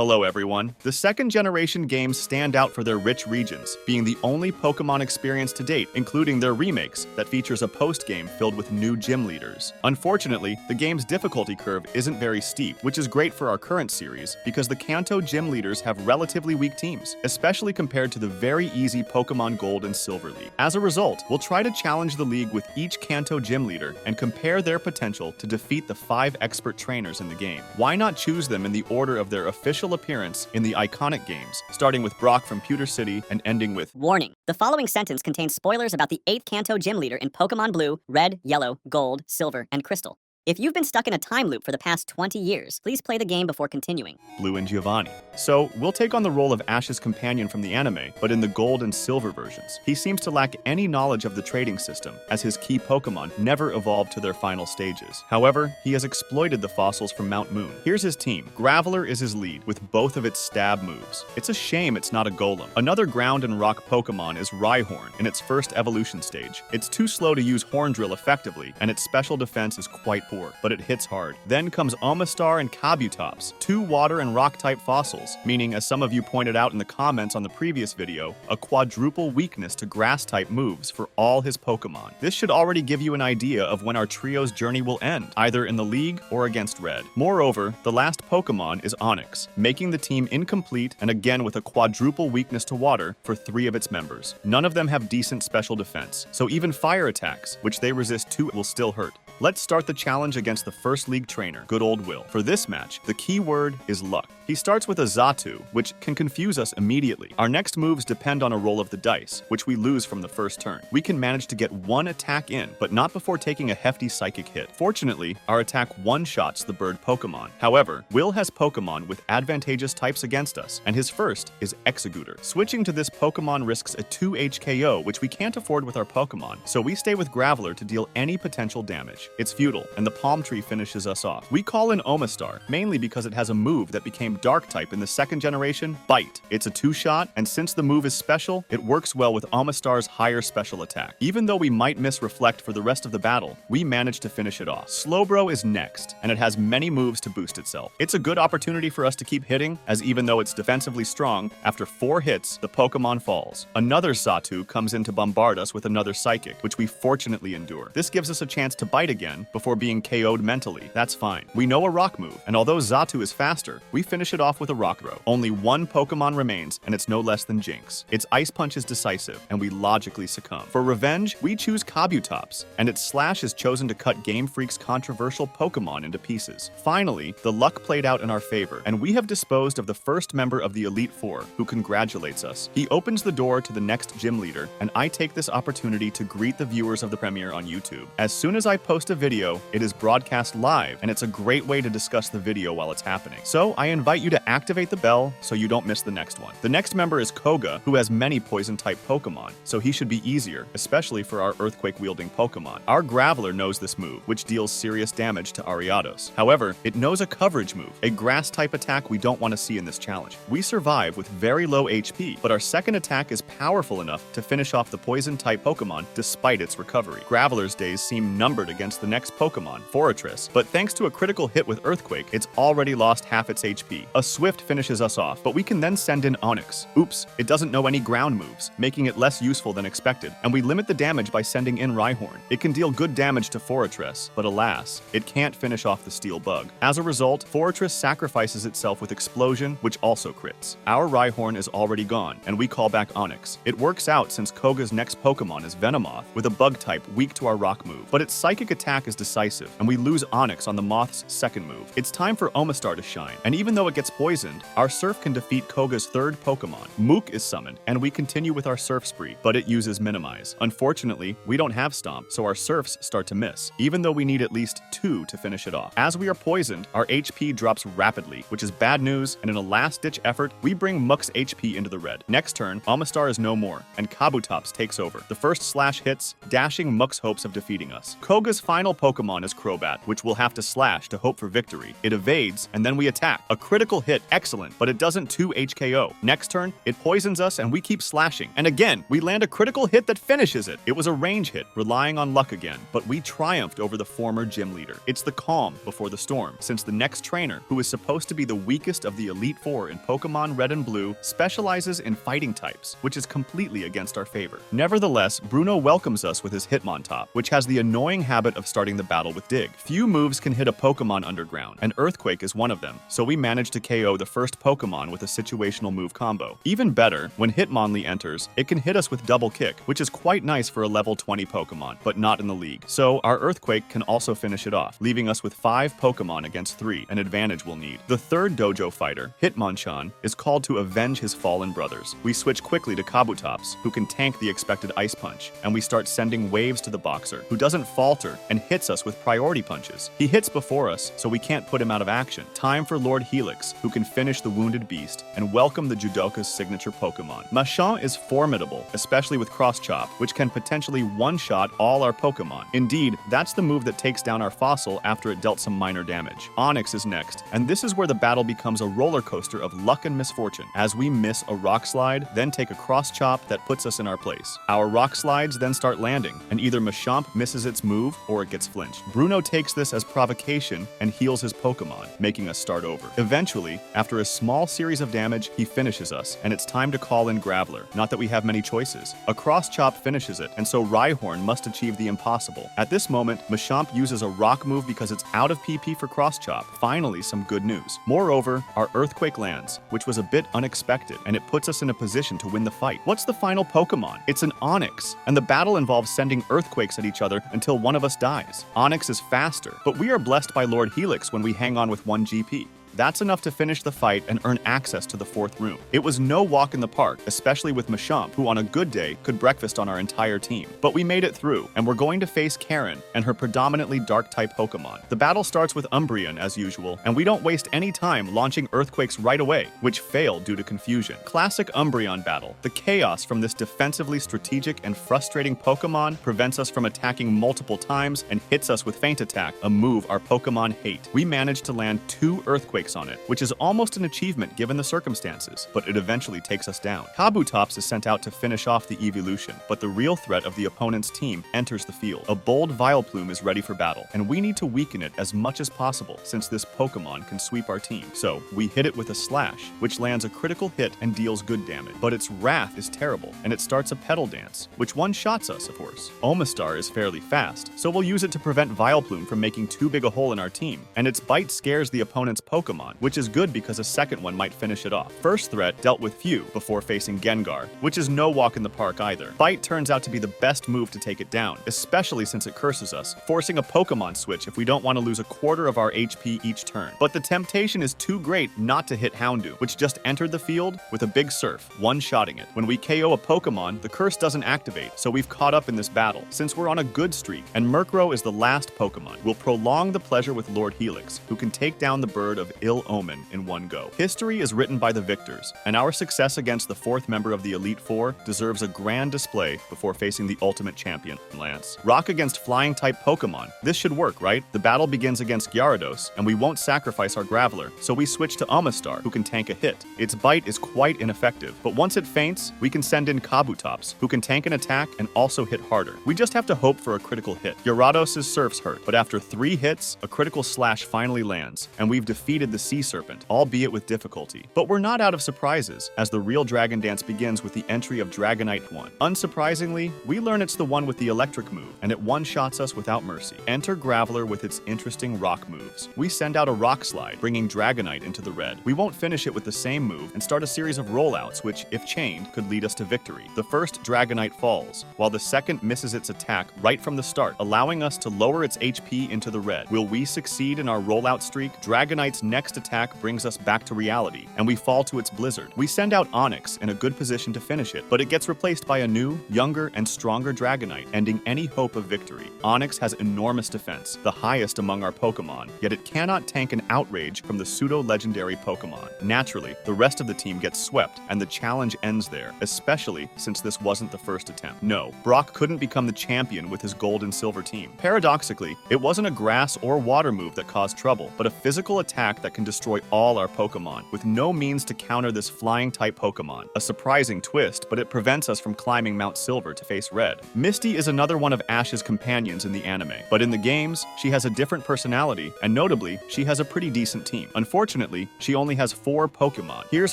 Hello everyone. The second generation games stand out for their rich regions, being the only Pokemon experience to date, including their remakes, that features a post-game filled with new gym leaders. Unfortunately, the game's difficulty curve isn't very steep, which is great for our current series, because the Kanto gym leaders have relatively weak teams, especially compared to the very easy Pokemon Gold and Silver League. As a result, we'll try to challenge the league with each Kanto gym leader and compare their potential to defeat the 5 expert trainers in the game. Why not choose them in the order of their official appearance in the iconic games, starting with Brock from Pewter City and ending with Warning. The following sentence contains spoilers about the 8th Kanto gym leader in Pokemon Blue, Red, Yellow, Gold, Silver, and Crystal. If you've been stuck in a time loop for the past 20 years, please play the game before continuing. Blue and Giovanni. So, we'll take on the role of Ash's companion from the anime, but in the Gold and Silver versions. He seems to lack any knowledge of the trading system, as his key Pokemon never evolved to their final stages. However, he has exploited the fossils from Mount Moon. Here's his team. Graveler is his lead, with both of its stab moves. It's a shame it's not a Golem. Another ground and rock Pokemon is Rhyhorn in its first evolution stage. It's too slow to use Horn Drill effectively, and its special defense is quite poor, but it hits hard. Then comes Omastar and Kabutops, 2 water and rock type fossils, meaning, as some of you pointed out in the comments on the previous video, a quadruple weakness to grass type moves for all his Pokemon. This should already give you an idea of when our trio's journey will end, either in the league or against Red. Moreover, the last Pokemon is Onix, making the team incomplete and again with a quadruple weakness to water for 3 of its members. None of them have decent special defense, so even fire attacks, which they resist to, will still hurt. Let's start the challenge against the first league trainer, Good Old Will. For this match, the key word is luck. He starts with a Xatu, which can confuse us immediately. Our next moves depend on a roll of the dice, which we lose from the first turn. We can manage to get 1 attack in, but not before taking a hefty psychic hit. Fortunately, our attack one-shots the bird Pokemon. However, Will has Pokemon with advantageous types against us, and his first is Exeggutor. Switching to this Pokemon risks a 2 HKO, which we can't afford with our Pokemon, so we stay with Graveler to deal any potential damage. It's futile, and the Palm Tree finishes us off. We call in Omastar, mainly because it has a move that became Dark-type in the second generation, Bite. It's a 2-shot, and since the move is special, it works well with Omastar's higher special attack. Even though we might miss Reflect for the rest of the battle, we manage to finish it off. Slowbro is next, and it has many moves to boost itself. It's a good opportunity for us to keep hitting, as even though it's defensively strong, after 4 hits, the Pokemon falls. Another Xatu comes in to bombard us with another Psychic, which we fortunately endure. This gives us a chance to bite again before being KO'd mentally. That's fine. We know a rock move, and although Xatu is faster, we finish it off with a rock throw. Only 1 Pokemon remains, and it's no less than Jinx. Its Ice Punch is decisive, and we logically succumb. For revenge, we choose Kabutops, and its Slash is chosen to cut Game Freak's controversial Pokemon into pieces. Finally, the luck played out in our favor, and we have disposed of the first member of the Elite Four, who congratulates us. He opens the door to the next gym leader, and I take this opportunity to greet the viewers of the premiere on YouTube. As soon as I post a video, it is broadcast live, and it's a great way to discuss the video while it's happening. So I invite you to activate the bell so you don't miss the next one. The next member is Koga, who has many poison-type Pokemon, so he should be easier, especially for our Earthquake-wielding Pokemon. Our Graveler knows this move, which deals serious damage to Ariados. However, it knows a coverage move, a Grass-type attack we don't want to see in this challenge. We survive with very low HP, but our second attack is powerful enough to finish off the Poison-type Pokemon despite its recovery. Graveler's days seem numbered against the next Pokemon, Forretress, but thanks to a critical hit with Earthquake, it's already lost half its HP. A Swift finishes us off, but we can then send in Onix. Oops, it doesn't know any ground moves, making it less useful than expected, and we limit the damage by sending in Rhyhorn. It can deal good damage to Forretress, but alas, it can't finish off the Steel Bug. As a result, Forretress sacrifices itself with Explosion, which also crits. Our Rhyhorn is already gone, and we call back Onix. It works out since Koga's next Pokemon is Venomoth, with a Bug type weak to our Rock move, but its Psychic attack is decisive, and we lose Onix on the Moth's second move. It's time for Omastar to shine, and even though it gets poisoned, our Surf can defeat Koga's third Pokemon. Mook is summoned, and we continue with our Surf spree, but it uses Minimize. Unfortunately, we don't have Stomp, so our Surfs start to miss, even though we need at least 2 to finish it off. As we are poisoned, our HP drops rapidly, which is bad news, and in a last-ditch effort, we bring Mook's HP into the red. Next turn, Omastar is no more, and Kabutops takes over. The first Slash hits, dashing Mook's hopes of defeating us. Koga's final Pokemon is Crobat, which we'll have to slash to hope for victory. It evades, and then we attack. A critical hit, excellent, but it doesn't 2 HKO. Next turn, it poisons us and we keep slashing. And again, we land a critical hit that finishes it. It was a range hit, relying on luck again, but we triumphed over the former gym leader. It's the calm before the storm, since the next trainer, who is supposed to be the weakest of the Elite Four in Pokemon Red and Blue, specializes in fighting types, which is completely against our favor. Nevertheless, Bruno welcomes us with his Hitmontop, which has the annoying habit of starting the battle with Dig. Few moves can hit a Pokemon underground, and Earthquake is one of them, so we manage to KO the first Pokemon with a situational move combo. Even better, when Hitmonlee enters, it can hit us with Double Kick, which is quite nice for a level 20 Pokemon, but not in the league. So our Earthquake can also finish it off, leaving us with 5 Pokemon against 3, an advantage we'll need. The third dojo fighter, Hitmonchan, is called to avenge his fallen brothers. We switch quickly to Kabutops, who can tank the expected Ice Punch, and we start sending waves to the Boxer, who doesn't falter and hits us with priority punches. He hits before us, so we can't put him out of action. Time for Lord Helix, who can finish the wounded beast and welcome the Judoka's signature Pokemon. Machamp is formidable, especially with Cross Chop, which can potentially one-shot all our Pokemon. Indeed, that's the move that takes down our Fossil after it dealt some minor damage. Onix is next, and this is where the battle becomes a roller coaster of luck and misfortune, as we miss a Rock Slide, then take a Cross Chop that puts us in our place. Our Rock Slides then start landing, and either Machamp misses its move or it gets flinched. Bruno takes this as provocation and heals his Pokemon, making us start over. Eventually, after a small series of damage, he finishes us, and it's time to call in Graveler. Not that we have many choices. A Cross Chop finishes it, and so Rhyhorn must achieve the impossible. At this moment, Machamp uses a Rock move because it's out of PP for Cross Chop. Finally, some good news. Moreover, our Earthquake lands, which was a bit unexpected, and it puts us in a position to win the fight. What's the final Pokemon? It's an Onix, and the battle involves sending Earthquakes at each other until one of us dies. Onix is faster, but we are blessed by Lord Helix when we hang on with 1 GP. That's enough to finish the fight and earn access to the 4th room. It was no walk in the park, especially with Machamp, who on a good day could breakfast on our entire team. But we made it through, and we're going to face Karen and her predominantly Dark-type Pokemon. The battle starts with Umbreon, as usual, and we don't waste any time launching Earthquakes right away, which failed due to confusion. Classic Umbreon battle. The chaos from this defensively strategic and frustrating Pokemon prevents us from attacking multiple times and hits us with Feint Attack, a move our Pokemon hate. We managed to land 2 Earthquakes on it, which is almost an achievement given the circumstances, but it eventually takes us down. Kabutops is sent out to finish off the evolution, but the real threat of the opponent's team enters the field. A bold Vileplume is ready for battle, and we need to weaken it as much as possible since this Pokemon can sweep our team. So we hit it with a Slash, which lands a critical hit and deals good damage, but its Wrath is terrible, and it starts a Petal Dance, which one-shots us, of course. Omastar is fairly fast, so we'll use it to prevent Vileplume from making too big a hole in our team, and its Bite scares the opponent's Pokemon, which is good because a second one might finish it off. First threat dealt with few before facing Gengar, which is no walk in the park either. Bite turns out to be the best move to take it down, especially since it curses us, forcing a Pokemon switch if we don't want to lose a quarter of our HP each turn. But the temptation is too great not to hit Houndoom, which just entered the field with a big Surf, one-shotting it. When we KO a Pokemon, the curse doesn't activate, so we've caught up in this battle, since we're on a good streak, and Murkrow is the last Pokemon. We'll prolong the pleasure with Lord Helix, who can take down the bird of ill omen in one go. History is written by the victors, and our success against the 4th member of the Elite Four deserves a grand display before facing the ultimate champion, Lance. Rock against flying-type Pokemon. This should work, right? The battle begins against Gyarados, and we won't sacrifice our Graveler, so we switch to Omastar, who can tank a hit. Its Bite is quite ineffective, but once it faints, we can send in Kabutops, who can tank an attack and also hit harder. We just have to hope for a critical hit. Gyarados' Surf's hurt, but after 3 hits, a critical Slash finally lands, and we've defeated the Sea Serpent, albeit with difficulty. But we're not out of surprises, as the real Dragon Dance begins with the entry of Dragonite 1. Unsurprisingly, we learn it's the one with the electric move, and it one-shots us without mercy. Enter Graveler with its interesting rock moves. We send out a Rock Slide, bringing Dragonite into the red. We won't finish it with the same move and start a series of rollouts which, if chained, could lead us to victory. The first Dragonite falls, while the second misses its attack right from the start, allowing us to lower its HP into the red. Will we succeed in our rollout streak? Dragonite's next next attack brings us back to reality, and we fall to its blizzard. We send out Onyx in a good position to finish it, but it gets replaced by a new, younger, and stronger Dragonite, ending any hope of victory. Onyx has enormous defense, the highest among our Pokemon, yet it cannot tank an outrage from the pseudo-legendary Pokemon. Naturally, the rest of the team gets swept, and the challenge ends there, especially since this wasn't the first attempt. No, Brock couldn't become the champion with his gold and silver team. Paradoxically, it wasn't a grass or water move that caused trouble, but a physical attack that can destroy all our Pokemon, with no means to counter this flying-type Pokemon. A surprising twist, but it prevents us from climbing Mount Silver to face Red. Misty is another one of Ash's companions in the anime, but in the games, she has a different personality, and notably, she has a pretty decent team. Unfortunately, she only has 4 Pokemon. Here's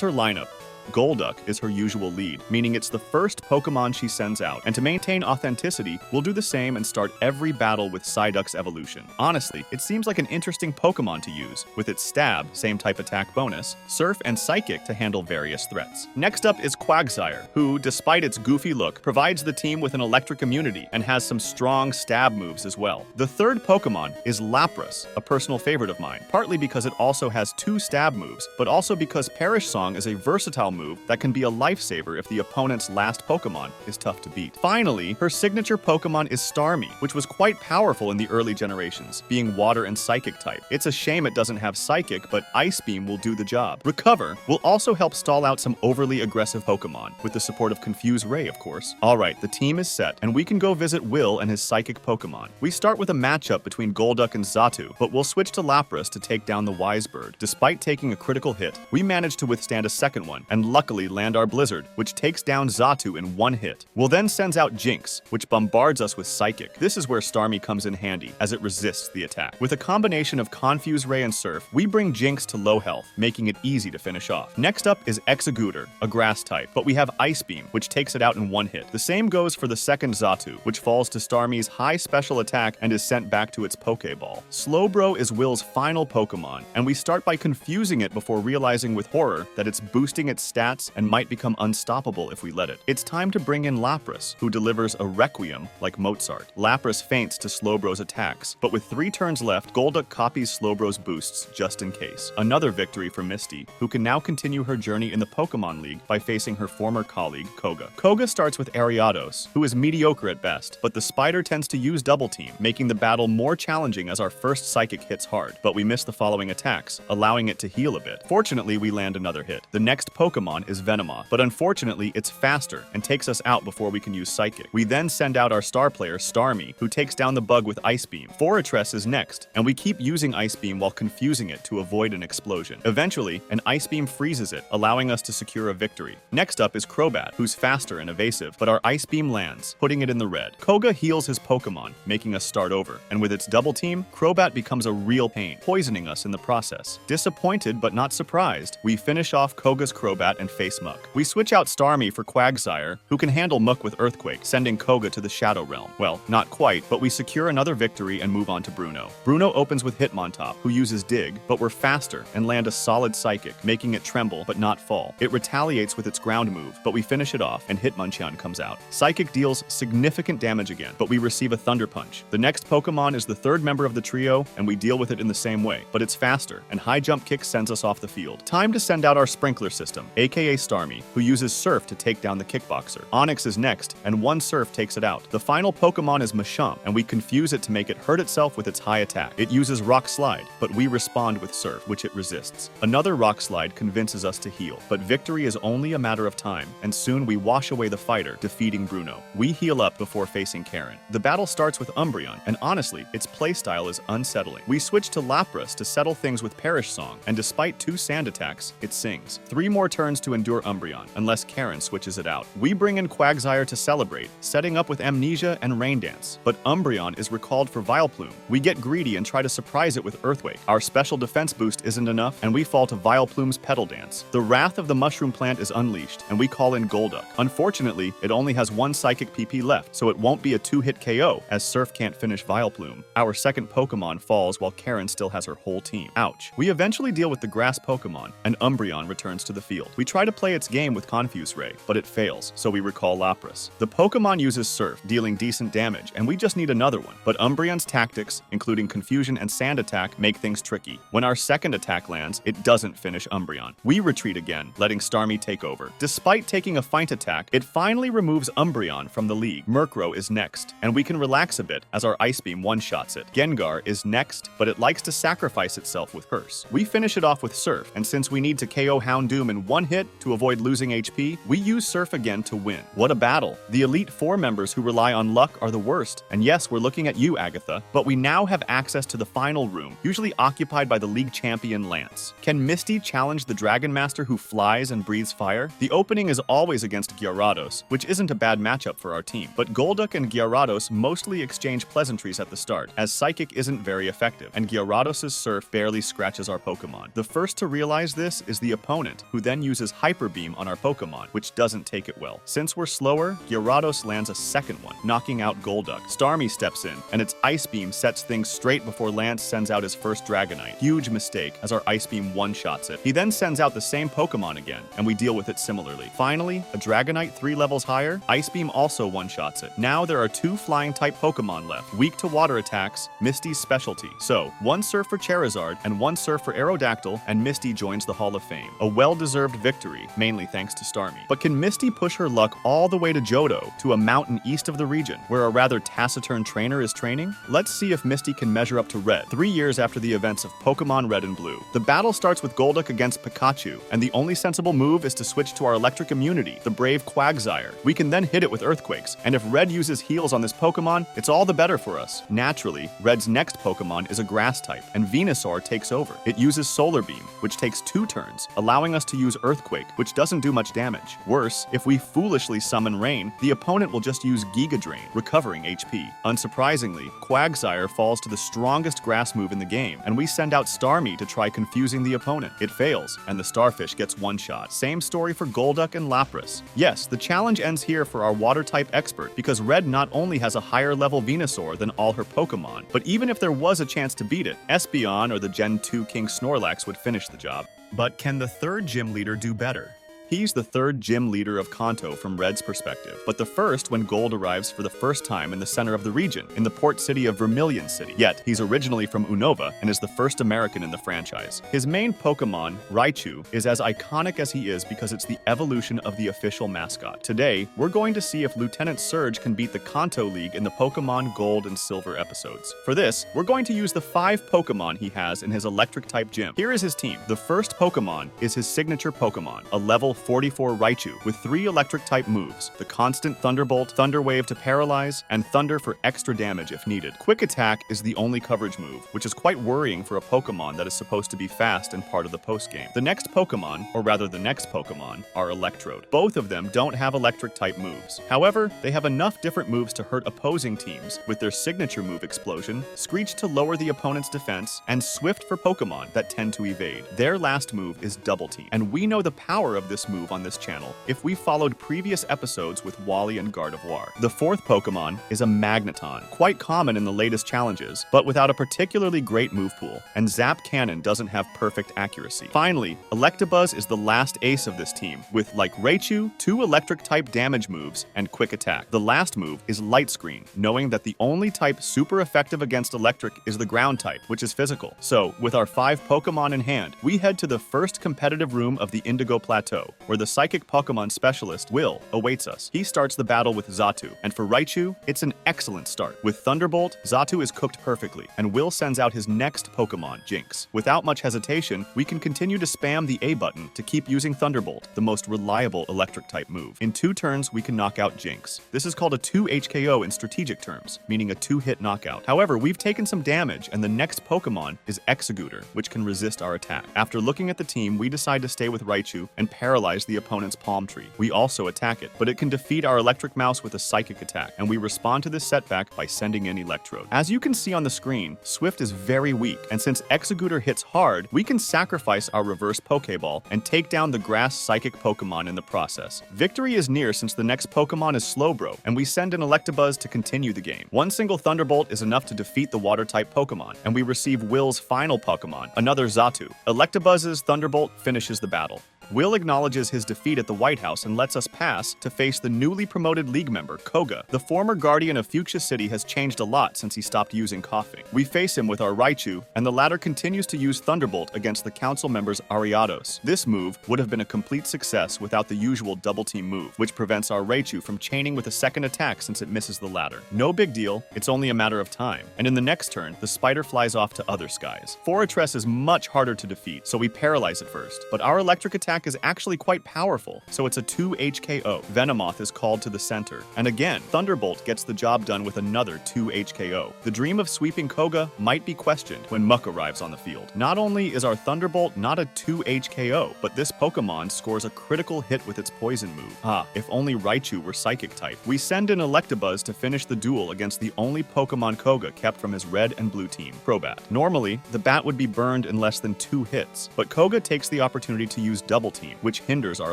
her lineup. Golduck is her usual lead, meaning it's the first Pokemon she sends out, and to maintain authenticity, we'll do the same and start every battle with Psyduck's evolution. Honestly, it seems like an interesting Pokemon to use, with its Stab, same type attack bonus, Surf, and Psychic to handle various threats. Next up is Quagsire, who, despite its goofy look, provides the team with an electric immunity and has some strong stab moves as well. The third Pokemon is Lapras, a personal favorite of mine, partly because it also has 2 stab moves, but also because Perish Song is a versatile move that can be a lifesaver if the opponent's last Pokemon is tough to beat. Finally, her signature Pokemon is Starmie, which was quite powerful in the early generations, being water and psychic type. It's a shame it doesn't have psychic, but Ice Beam will do the job. Recover will also help stall out some overly aggressive Pokemon, with the support of Confuse Ray, of course. Alright, the team is set, and we can go visit Will and his psychic Pokemon. We start with a matchup between Golduck and Xatu, but we'll switch to Lapras to take down the Wise Bird. Despite taking a critical hit, we manage to withstand a second one, and luckily land our Blizzard, which takes down Xatu in 1 hit. Will then sends out Jinx, which bombards us with Psychic. This is where Starmie comes in handy, as it resists the attack. With a combination of Confuse Ray and Surf, we bring Jinx to low health, making it easy to finish off. Next up is Exeggutor, a grass type, but we have Ice Beam, which takes it out in 1 hit. The same goes for the second Xatu, which falls to Starmie's high special attack and is sent back to its Pokeball. Slowbro is Will's final Pokemon, and we start by confusing it before realizing with horror that it's boosting its stats and might become unstoppable if we let it. It's time to bring in Lapras, who delivers a Requiem like Mozart. Lapras faints to Slowbro's attacks, but with 3 turns left, Golduck copies Slowbro's boosts just in case. Another victory for Misty, who can now continue her journey in the Pokemon League by facing her former colleague, Koga. Koga starts with Ariados, who is mediocre at best, but the spider tends to use Double Team, making the battle more challenging as our first Psychic hits hard, but we miss the following attacks, allowing it to heal a bit. Fortunately, we land another hit. The next Pokemon is Venomoth, but unfortunately it's faster and takes us out before we can use Psychic. We then send out our star player Starmie, who takes down the bug with Ice Beam. Forretress is next, and we keep using Ice Beam while confusing it to avoid an explosion. Eventually, an Ice Beam freezes it, allowing us to secure a victory. Next up is Crobat, who's faster and evasive, but our Ice Beam lands, putting it in the red. Koga heals his Pokemon, making us start over, and with its Double Team, Crobat becomes a real pain, poisoning us in the process. Disappointed but not surprised, we finish off Koga's Crobat and face Muck. We switch out Starmie for Quagsire, who can handle Muck with Earthquake, sending Koga to the Shadow Realm. Well, not quite, but we secure another victory and move on to Bruno. Bruno opens with Hitmontop, who uses Dig, but we're faster and land a solid Psychic, making it tremble but not fall. It retaliates with its ground move, but we finish it off and Hitmonchan comes out. Psychic deals significant damage again, but we receive a Thunder Punch. The next Pokemon is the third member of the trio, and we deal with it in the same way, but it's faster, and High Jump Kick sends us off the field. Time to send out our Sprinkler System, aka Starmie, who uses Surf to take down the Kickboxer. Onix is next, and 1 Surf takes it out. The final Pokemon is Machamp, and we confuse it to make it hurt itself with its high attack. It uses Rock Slide, but we respond with Surf, which it resists. Another Rock Slide convinces us to heal, but victory is only a matter of time, and soon we wash away the fighter, defeating Bruno. We heal up before facing Karen. The battle starts with Umbreon, and honestly, its playstyle is unsettling. We switch to Lapras to settle things with Perish Song, and despite 2 sand attacks, it sings. 3 more turns to endure Umbreon, unless Karen switches it out. We bring in Quagsire to celebrate, setting up with Amnesia and Rain Dance, but Umbreon is recalled for Vileplume. We get greedy and try to surprise it with Earthquake. Our special defense boost isn't enough, and we fall to Vileplume's Petal Dance. The wrath of the Mushroom Plant is unleashed, and we call in Golduck. Unfortunately, it only has 1 Psychic PP left, so it won't be a 2-hit KO, as Surf can't finish Vileplume. Our second Pokemon falls while Karen still has her whole team. Ouch. We eventually deal with the grass Pokemon, and Umbreon returns to the field. We try to play its game with Confuse Ray, but it fails, so we recall Lapras. The Pokemon uses Surf, dealing decent damage, and we just need another one. But Umbreon's tactics, including Confusion and Sand Attack, make things tricky. When our second attack lands, it doesn't finish Umbreon. We retreat again, letting Starmie take over. Despite taking a feint attack, it finally removes Umbreon from the league. Murkrow is next, and we can relax a bit as our Ice Beam one-shots it. Gengar is next, but it likes to sacrifice itself with Hearse. We finish it off with Surf, and since we need to KO Houndoom in one hit to avoid losing HP, we use Surf again to win. What a battle! The Elite Four members who rely on luck are the worst, and yes, we're looking at you, Agatha, but we now have access to the final room, usually occupied by the league champion Lance. Can Misty challenge the Dragon Master who flies and breathes fire? The opening is always against Gyarados, which isn't a bad matchup for our team, but Golduck and Gyarados mostly exchange pleasantries at the start, as Psychic isn't very effective, and Gyarados' Surf barely scratches our Pokemon. The first to realize this is the opponent, who then uses Hyper Beam on our Pokemon, which doesn't take it well. Since we're slower, Gyarados lands a second one, knocking out Golduck. Starmie steps in, and its Ice Beam sets things straight before Lance sends out his first Dragonite. Huge mistake, as our Ice Beam one-shots it. He then sends out the same Pokemon again, and we deal with it similarly. Finally, a Dragonite 3 levels higher, Ice Beam also one-shots it. Now there are 2 Flying-type Pokemon left, weak to water attacks, Misty's specialty. So, 1 Surf for Charizard, and 1 Surf for Aerodactyl, and Misty joins the Hall of Fame. A well-deserved victory, mainly thanks to Starmie. But can Misty push her luck all the way to Johto, to a mountain east of the region, where a rather taciturn trainer is training? Let's see if Misty can measure up to Red, 3 years after the events of Pokemon Red and Blue. The battle starts with Golduck against Pikachu, and the only sensible move is to switch to our electric immunity, the brave Quagsire. We can then hit it with Earthquakes, and if Red uses heals on this Pokemon, it's all the better for us. Naturally, Red's next Pokemon is a Grass type, and Venusaur takes over. It uses Solar Beam, which takes 2 turns, allowing us to use Earthquake, which doesn't do much damage. Worse, if we foolishly summon Rain, the opponent will just use Giga Drain, recovering HP. Unsurprisingly, Quagsire falls to the strongest grass move in the game, and we send out Starmie to try confusing the opponent. It fails, and the Starfish gets one shot. Same story for Golduck and Lapras. Yes, the challenge ends here for our Water-type expert, because Red not only has a higher level Venusaur than all her Pokemon, but even if there was a chance to beat it, Espeon or the Gen 2 King Snorlax would finish the job. But can the third gym leader do better? He's the third gym leader of Kanto from Red's perspective, but the first when Gold arrives for the first time in the center of the region, in the port city of Vermilion City. Yet, he's originally from Unova and is the first American in the franchise. His main Pokemon, Raichu, is as iconic as he is because it's the evolution of the official mascot. Today, we're going to see if Lieutenant Surge can beat the Kanto League in the Pokemon Gold and Silver episodes. For this, we're going to use the 5 Pokemon he has in his Electric-type gym. Here is his team. The first Pokemon is his signature Pokemon, a level 44 Raichu with 3 electric-type moves, the constant Thunderbolt, Thunder Wave to paralyze, and Thunder for extra damage if needed. Quick Attack is the only coverage move, which is quite worrying for a Pokemon that is supposed to be fast and part of the postgame. The next Pokemon, or rather the next Pokemon, are Electrode. Both of them don't have electric-type moves. However, they have enough different moves to hurt opposing teams, with their signature move Explosion, Screech to lower the opponent's defense, and Swift for Pokemon that tend to evade. Their last move is Double Team, and we know the power of this move on this channel if we followed previous episodes with Wally and Gardevoir. The fourth Pokemon is a Magneton, quite common in the latest challenges, but without a particularly great move pool, and Zap Cannon doesn't have perfect accuracy. Finally, Electabuzz is the last ace of this team, with, like Raichu, 2 electric-type damage moves and Quick Attack. The last move is Light Screen, knowing that the only type super effective against electric is the ground type, which is physical. So, with our 5 Pokemon in hand, we head to the first competitive room of the Indigo Plateau, where the Psychic Pokemon Specialist, Will, awaits us. He starts the battle with Xatu, and for Raichu, it's an excellent start. With Thunderbolt, Xatu is cooked perfectly, and Will sends out his next Pokemon, Jinx. Without much hesitation, we can continue to spam the A button to keep using Thunderbolt, the most reliable electric-type move. In 2 turns, we can knock out Jinx. This is called a 2 HKO in strategic terms, meaning a 2-hit knockout. However, we've taken some damage, and the next Pokemon is Exeggutor, which can resist our attack. After looking at the team, we decide to stay with Raichu and paralyze the opponent's Palm Tree. We also attack it, but it can defeat our Electric Mouse with a Psychic Attack, and we respond to this setback by sending in Electrode. As you can see on the screen, Swift is very weak, and since Exeggutor hits hard, we can sacrifice our reverse Pokeball and take down the Grass Psychic Pokemon in the process. Victory is near since the next Pokemon is Slowbro, and we send in Electabuzz to continue the game. One single Thunderbolt is enough to defeat the Water-type Pokemon, and we receive Will's final Pokemon, another Xatu. Electabuzz's Thunderbolt finishes the battle. Will acknowledges his defeat at the White House and lets us pass to face the newly promoted League member, Koga. The former guardian of Fuchsia City has changed a lot since he stopped using coughing. We face him with our Raichu, and the latter continues to use Thunderbolt against the council members Ariados. This move would have been a complete success without the usual double team move, which prevents our Raichu from chaining with a second attack since it misses the latter. No big deal, it's only a matter of time. And in the next turn, the spider flies off to other skies. Fortress is much harder to defeat, so we paralyze it first. But our electric attack is actually quite powerful, so it's a 2 HKO. Venomoth is called to the center. And again, Thunderbolt gets the job done with another 2 HKO. The dream of sweeping Koga might be questioned when Muck arrives on the field. Not only is our Thunderbolt not a 2 HKO, but this Pokemon scores a critical hit with its poison move. If only Raichu were Psychic type. We send in Electabuzz to finish the duel against the only Pokemon Koga kept from his red and blue team, Crobat. Normally, the bat would be burned in less than 2 hits, but Koga takes the opportunity to use Double Team, which hinders our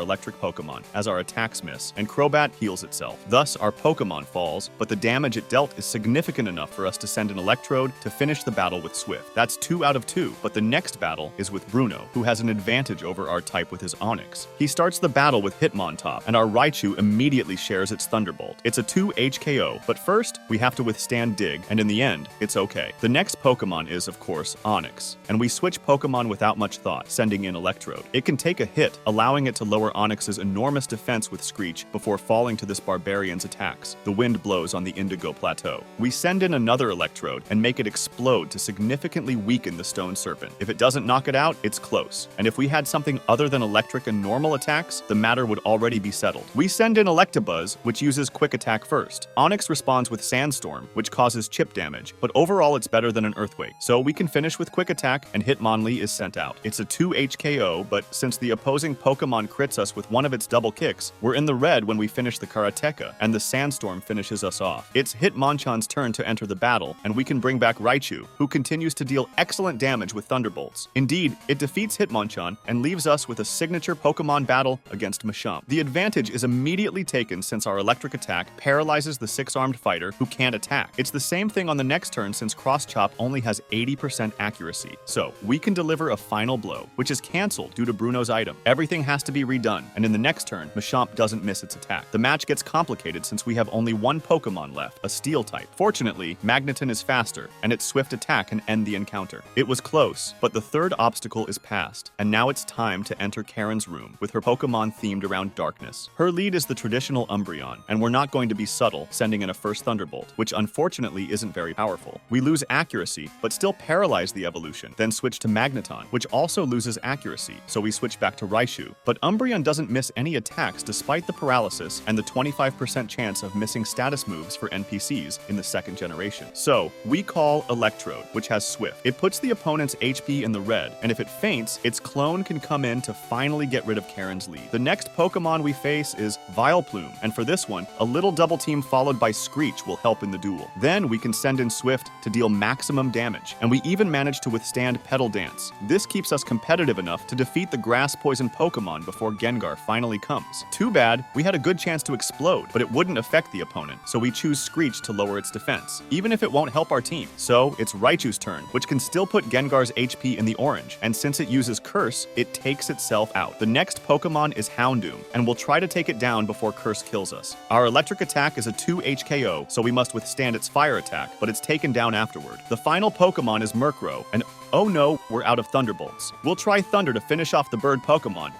electric Pokemon, as our attacks miss, and Crobat heals itself. Thus, our Pokemon falls, but the damage it dealt is significant enough for us to send an Electrode to finish the battle with Swift. That's 2 out of 2, but the next battle is with Bruno, who has an advantage over our type with his Onix. He starts the battle with Hitmontop, and our Raichu immediately shares its Thunderbolt. It's a 2 HKO, but first, we have to withstand Dig, and in the end, it's okay. The next Pokemon is, of course, Onix, and we switch Pokemon without much thought, sending in Electrode. It can take a hit, allowing it to lower Onix's enormous defense with Screech before falling to this barbarian's attacks. The wind blows on the Indigo Plateau. We send in another Electrode and make it explode to significantly weaken the Stone Serpent. If it doesn't knock it out, it's close. And if we had something other than electric and normal attacks, the matter would already be settled. We send in Electabuzz, which uses Quick Attack first. Onix responds with Sandstorm, which causes chip damage, but overall it's better than an Earthquake. So we can finish with Quick Attack, and Hitmonlee is sent out. It's a 2 HKO, but since the opposing Pokemon crits us with one of its double kicks, we're in the red when we finish the Karateka, and the Sandstorm finishes us off. It's Hitmonchan's turn to enter the battle, and we can bring back Raichu, who continues to deal excellent damage with Thunderbolts. Indeed, it defeats Hitmonchan and leaves us with a signature Pokemon battle against Machamp. The advantage is immediately taken since our electric attack paralyzes the 6-armed fighter who can't attack. It's the same thing on the next turn since Cross Chop only has 80% accuracy. So, we can deliver a final blow, which is cancelled due to Bruno's item. Everything has to be redone, and in the next turn, Machamp doesn't miss its attack. The match gets complicated since we have only one Pokemon left, a Steel type. Fortunately, Magneton is faster, and its swift attack can end the encounter. It was close, but the third obstacle is passed, and now it's time to enter Karen's room, with her Pokemon themed around darkness. Her lead is the traditional Umbreon, and we're not going to be subtle, sending in a first Thunderbolt, which unfortunately isn't very powerful. We lose accuracy, but still paralyze the evolution, then switch to Magneton, which also loses accuracy, so we switch back to Raichu. But Umbreon doesn't miss any attacks despite the paralysis and the 25% chance of missing status moves for NPCs in the second generation. So, we call Electrode, which has Swift. It puts the opponent's HP in the red, and if it faints, its clone can come in to finally get rid of Karen's lead. The next Pokemon we face is Vileplume, and for this one, a little double team followed by Screech will help in the duel. Then we can send in Swift to deal maximum damage, and we even manage to withstand Petal Dance. This keeps us competitive enough to defeat the grass poison Pokemon before Gengar finally comes. Too bad, we had a good chance to explode, but it wouldn't affect the opponent, so we choose Screech to lower its defense, even if it won't help our team. So it's Raichu's turn, which can still put Gengar's HP in the orange, and since it uses Curse, it takes itself out. The next Pokemon is Houndoom, and we'll try to take it down before Curse kills us. Our electric attack is a 2 HKO, so we must withstand its fire attack, but it's taken down afterward. The final Pokemon is Murkrow, and oh no, we're out of Thunderbolts. We'll try Thunder to finish off the bird Pokemon,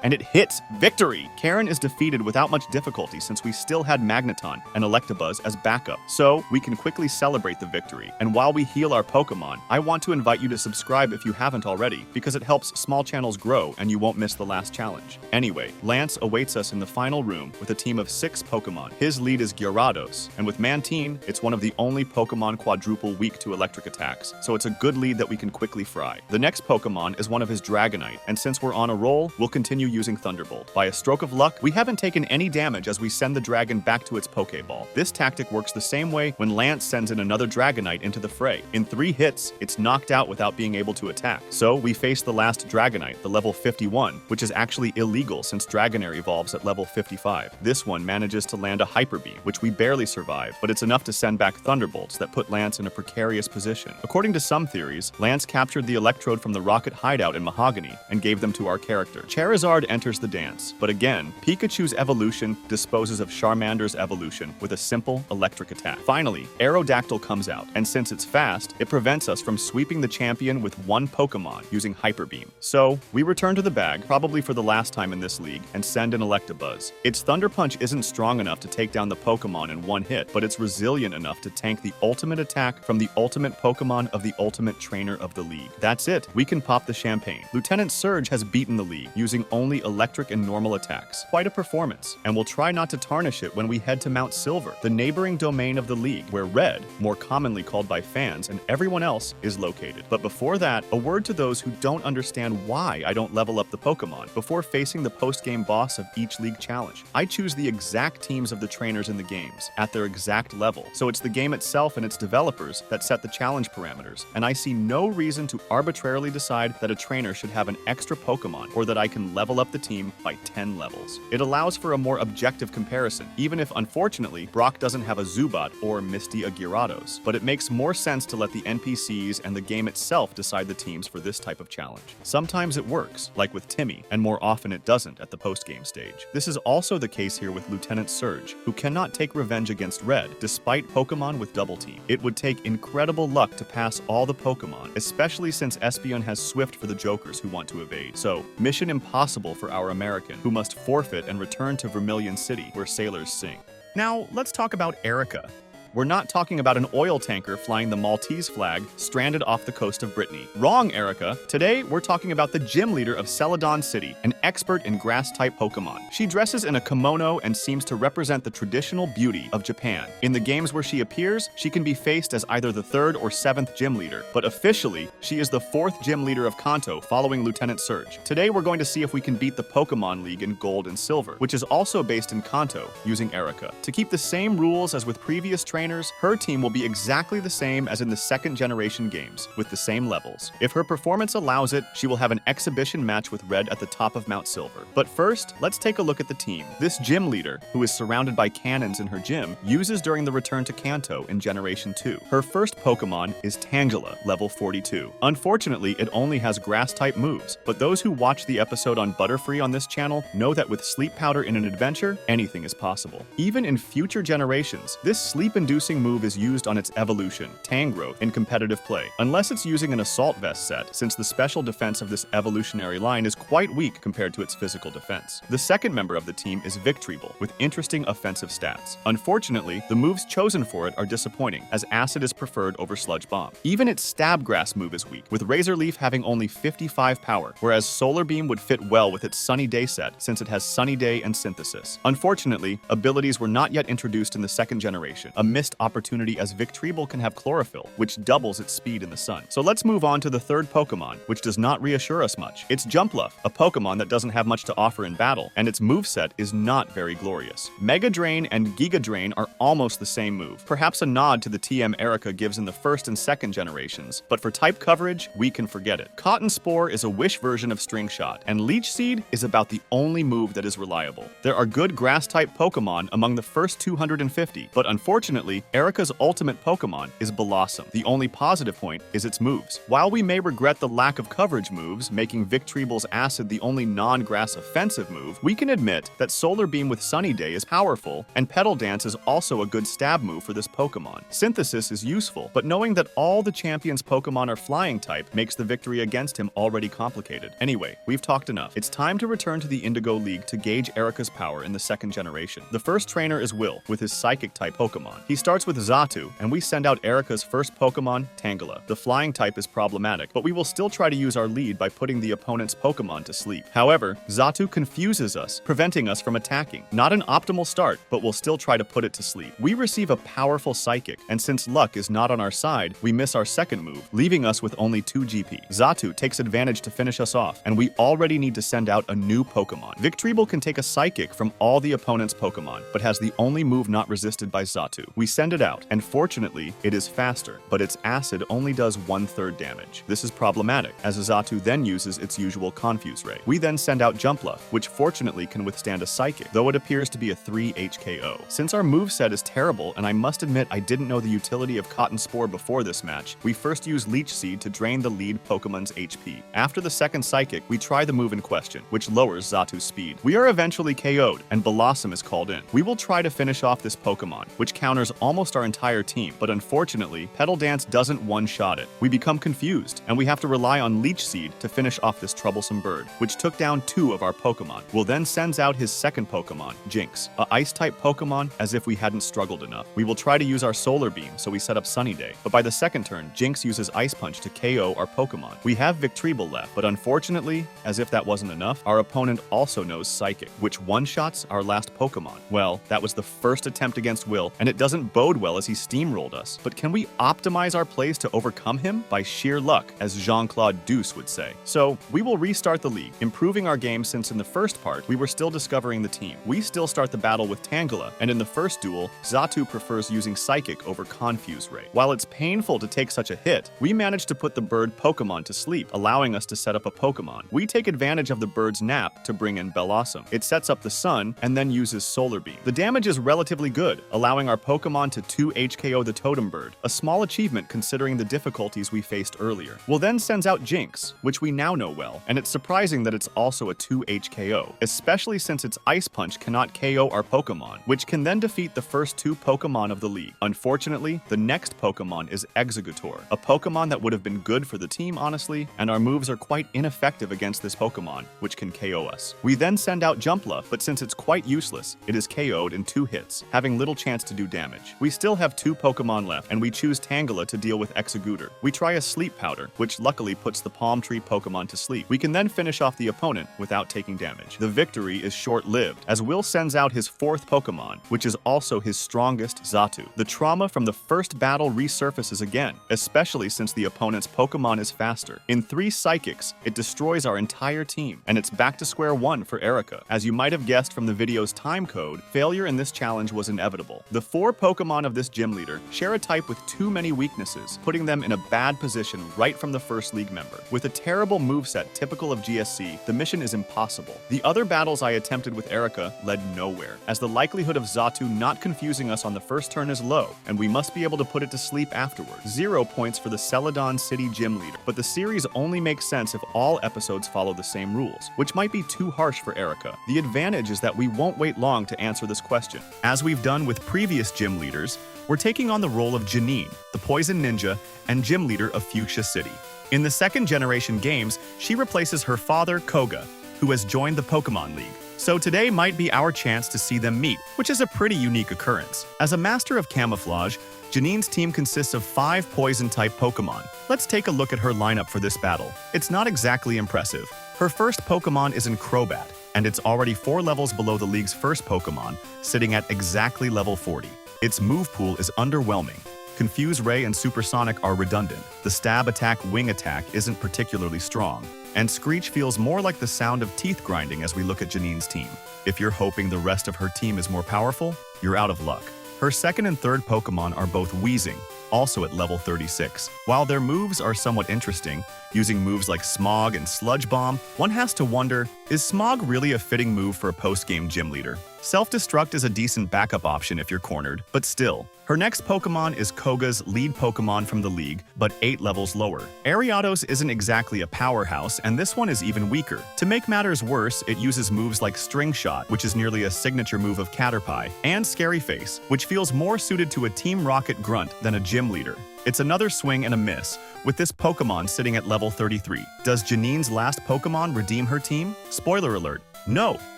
and it hits! Victory! Karen is defeated without much difficulty since we still had Magneton and Electabuzz as backup, so we can quickly celebrate the victory. And while we heal our Pokemon, I want to invite you to subscribe if you haven't already, because it helps small channels grow and you won't miss the last challenge. Anyway, Lance awaits us in the final room with a team of 6 Pokemon. His lead is Gyarados, and with Mantine, it's one of the only Pokemon quadruple weak to electric attacks, so it's a good lead that we can quickly fry. The next Pokemon is one of his Dragonite, and since we're on a roll, we'll continue using Thunderbolt. By a stroke of luck, we haven't taken any damage as we send the dragon back to its Pokeball. This tactic works the same way when Lance sends in another Dragonite into the fray. In 3 hits, it's knocked out without being able to attack. So we face the last Dragonite, the level 51, which is actually illegal since Dragonair evolves at level 55. This one manages to land a Hyper Beam, which we barely survive, but it's enough to send back Thunderbolts that put Lance in a precarious position. According to some theories, Lance captured the Electrode from the Rocket hideout in Mahogany and gave them to our character. Charizard Charizard enters the dance, but again, Pikachu's evolution disposes of Charmander's evolution with a simple electric attack. Finally, Aerodactyl comes out, and since it's fast, it prevents us from sweeping the champion with one Pokemon using Hyper Beam. So, we return to the bag, probably for the last time in this league, and send an Electabuzz. Its Thunder Punch isn't strong enough to take down the Pokemon in one hit, but it's resilient enough to tank the ultimate attack from the ultimate Pokemon of the ultimate trainer of the league. That's it, we can pop the champagne. Lieutenant Surge has beaten the league, using only electric and normal attacks. Quite a performance, and we'll try not to tarnish it when we head to Mount Silver, the neighboring domain of the league, where Red, more commonly called by fans and everyone else, is located. But before that, a word to those who don't understand why I don't level up the Pokemon before facing the post-game boss of each league challenge. I choose the exact teams of the trainers in the games, at their exact level, so it's the game itself and its developers that set the challenge parameters, and I see no reason to arbitrarily decide that a trainer should have an extra Pokemon or that I can level up the team by 10 levels. It allows for a more objective comparison, even if unfortunately Brock doesn't have a Zubat or Misty a Gyarados, but it makes more sense to let the NPCs and the game itself decide the teams for this type of challenge. Sometimes it works, like with Timmy, and more often it doesn't at the post-game stage. This is also the case here with Lieutenant Surge, who cannot take revenge against Red, despite Pokemon with Double Team. It would take incredible luck to pass all the Pokemon, especially since Espeon has Swift for the Jokers who want to evade. So, mission impossible for our American, who must forfeit and return to Vermilion City, where sailors sing. Now, let's talk about Erika. We're not talking about an oil tanker flying the Maltese flag stranded off the coast of Brittany. Wrong, Erika. Today, we're talking about the gym leader of Celadon City, an expert in grass-type Pokemon. She dresses in a kimono and seems to represent the traditional beauty of Japan. In the games where she appears, she can be faced as either the 3rd or 7th gym leader, but officially, she is the 4th gym leader of Kanto, following Lieutenant Surge. Today, we're going to see if we can beat the Pokemon League in Gold and Silver, which is also based in Kanto, using Erika. To keep the same rules as with previous trainers, her team will be exactly the same as in the 2nd generation games, with the same levels. If her performance allows it, she will have an exhibition match with Red at the top of Mount Silver. But first, let's take a look at the team. This gym leader, who is surrounded by cannons in her gym, uses during the return to Kanto in Generation 2. Her first Pokemon is Tangela, level 42. Unfortunately, it only has grass-type moves, but those who watch the episode on Butterfree on this channel know that with Sleep Powder in an adventure, anything is possible. Even in future generations, this sleep-inducing move is used on its evolution, Tangrowth, in competitive play, unless it's using an Assault Vest set, since the special defense of this evolutionary line is quite weak compared to its physical defense. The second member of the team is Victreebel, with interesting offensive stats. Unfortunately, the moves chosen for it are disappointing, as Acid is preferred over Sludge Bomb. Even its Stab Grass move is weak, with Razor Leaf having only 55 power, whereas Solar Beam would fit well with its Sunny Day set, since it has Sunny Day and Synthesis. Unfortunately, abilities were not yet introduced in the 2nd generation, a missed opportunity as Victreebel can have Chlorophyll, which doubles its speed in the sun. So let's move on to the 3rd Pokemon, which does not reassure us much. It's Jumpluff, a Pokemon that doesn't have much to offer in battle, and its moveset is not very glorious. Mega Drain and Giga Drain are almost the same move, perhaps a nod to the TM Erika gives in the 1st and 2nd generations, but for type coverage, we can forget it. Cotton Spore is a Wish version of String Shot, and Leech Seed is about the only move that is reliable. There are good grass-type Pokemon among the first 250, but unfortunately, Erika's ultimate Pokemon is Blossom. The only positive point is its moves. While we may regret the lack of coverage moves, making Victreebel's Acid the only non-grass offensive move, we can admit that Solar Beam with Sunny Day is powerful, and Petal Dance is also a good stab move for this Pokemon. Synthesis is useful, but knowing that all the champion's Pokemon are flying type makes the victory against him already complicated. Anyway, we've talked enough. It's time to return to the Indigo League to gauge Erika's power in the 2nd generation. The first trainer is Will, with his Psychic-type Pokemon. He starts with Xatu, and we send out Erika's first Pokemon, Tangela. The flying type is problematic, but we will still try to use our lead by putting the opponent's Pokemon to sleep. However, Xatu confuses us, preventing us from attacking. Not an optimal start, but we'll still try to put it to sleep. We receive a powerful Psychic, and since luck is not on our side, we miss our second move, leaving us with only 2 GP. Xatu takes advantage to finish us off, and we already need to send out a new Pokemon. Victreebel can take a Psychic from all the opponent's Pokemon, but has the only move not resisted by Xatu. We send it out, and fortunately, it is faster, but its acid only does 1/3 damage. This is problematic, as Xatu then uses its usual Confuse Ray. We then send out Jumpla, which fortunately can withstand a Psychic, though it appears to be a 3 HKO. Since our moveset is terrible, and I must admit I didn't know the utility of Cotton Spore before this match, we first use Leech Seed to drain the lead Pokemon's HP. After the second Psychic, we try the move in question, which lowers Xatu's speed. We are eventually KO'd, and Blossom is called in. We will try to finish off this Pokemon, which counters almost our entire team, but unfortunately, Petal Dance doesn't one-shot it. We become confused, and we have to rely on Leech Seed to finish off this troublesome bird, which took down 2 of our Pokemon. Will then sends out his second Pokemon, Jinx, a Ice-type Pokemon, as if we hadn't struggled enough. We will try to use our Solar Beam, so we set up Sunny Day, but by the second turn, Jinx uses Ice Punch to KO our Pokemon. We have Victreebel left, but unfortunately, as if that wasn't enough, our opponent also knows Psychic, which one-shots our last Pokemon. Well, that was the first attempt against Will, and it doesn't bode well as he steamrolled us. But can we optimize our plays to overcome him? By sheer luck, as Jean-Claude Duss would say. So, we will restart the league, improving our game since in the first part, we were still discovering the team. We still start the battle with Tangela, and in the first duel, Xatu prefers using Psychic over Confuse Ray. While it's painful to take such a hit, we managed to put the bird Pokemon to sleep, allowing us to set up a Pokemon. We take advantage of the bird's nap to bring in Blossom. It sets up the sun, and then uses Solar Beam. The damage is relatively good, allowing our Pokemon to 2 HKO the Totem Bird, a small achievement considering the difficulties we faced earlier. Will then sends out Jinx, which we now know well, and it's surprising that it's also a 2 HKO, especially since its Ice Punch cannot KO our Pokemon, which can then defeat the first 2 Pokemon of the league. Unfortunately, the next Pokemon is Exeggutor, a Pokemon that would have been good for the team honestly, and our moves are quite ineffective against this Pokemon, which can KO us. We then send out Jumpla, but since it's quite useless, it is KO'd in 2 hits, having little chance to do damage. We still have 2 Pokemon left, and we choose Tangela to deal with Exeggutor. We try a Sleep Powder, which luckily puts the Palm Tree Pokemon to sleep. We can then finish off the opponent without taking damage. The victory is short-lived, as Will sends out his 4th Pokemon, which is also his strongest, Xatu. The trauma from the first battle resurfaces again, especially since the opponent's Pokemon is faster. In 3 Psychics, it destroys our entire team, and it's back to square one for Erika. As you might have guessed from the video's time code, failure in this challenge was inevitable. The 4 Pokemon of this gym leader share a type with too many weaknesses, putting them in a bad position right from the first league member. With a terrible moveset typical of GSC, the mission is impossible. The other battles I attempted with Erika led nowhere, as the likelihood of Xatu not confusing us on the first turn is low, and we must be able to put it to sleep afterward. 0 points for the Celadon City gym leader, but the series only makes sense if all episodes follow the same rules, which might be too harsh for Erika. The advantage is that we won't wait long to answer this question. As we've done with previous gym leaders, we're taking on the role of Janine, the Poison Ninja and gym leader of Fuchsia City. In the second generation games, she replaces her father, Koga, who has joined the Pokemon League. So today might be our chance to see them meet, which is a pretty unique occurrence. As a master of camouflage, Janine's team consists of 5 Poison-type Pokemon. Let's take a look at her lineup for this battle. It's not exactly impressive. Her first Pokemon is in Crobat, and it's already 4 levels below the league's first Pokemon, sitting at exactly level 40. Its move pool is underwhelming. Confuse Ray and Supersonic are redundant. The stab attack wing attack isn't particularly strong. And Screech feels more like the sound of teeth grinding as we look at Janine's team. If you're hoping the rest of her team is more powerful, you're out of luck. Her second and third Pokemon are both Weezing, also at level 36. While their moves are somewhat interesting, using moves like Smog and Sludge Bomb, one has to wonder, is Smog really a fitting move for a post-game gym leader? Self-destruct is a decent backup option if you're cornered, but still. Her next Pokemon is Koga's lead Pokemon from the league, but 8 levels lower. Ariados isn't exactly a powerhouse, and this one is even weaker. To make matters worse, it uses moves like String Shot, which is nearly a signature move of Caterpie, and Scary Face, which feels more suited to a Team Rocket grunt than a gym leader. It's another swing and a miss, with this Pokemon sitting at level 33. Does Janine's last Pokemon redeem her team? Spoiler alert. No,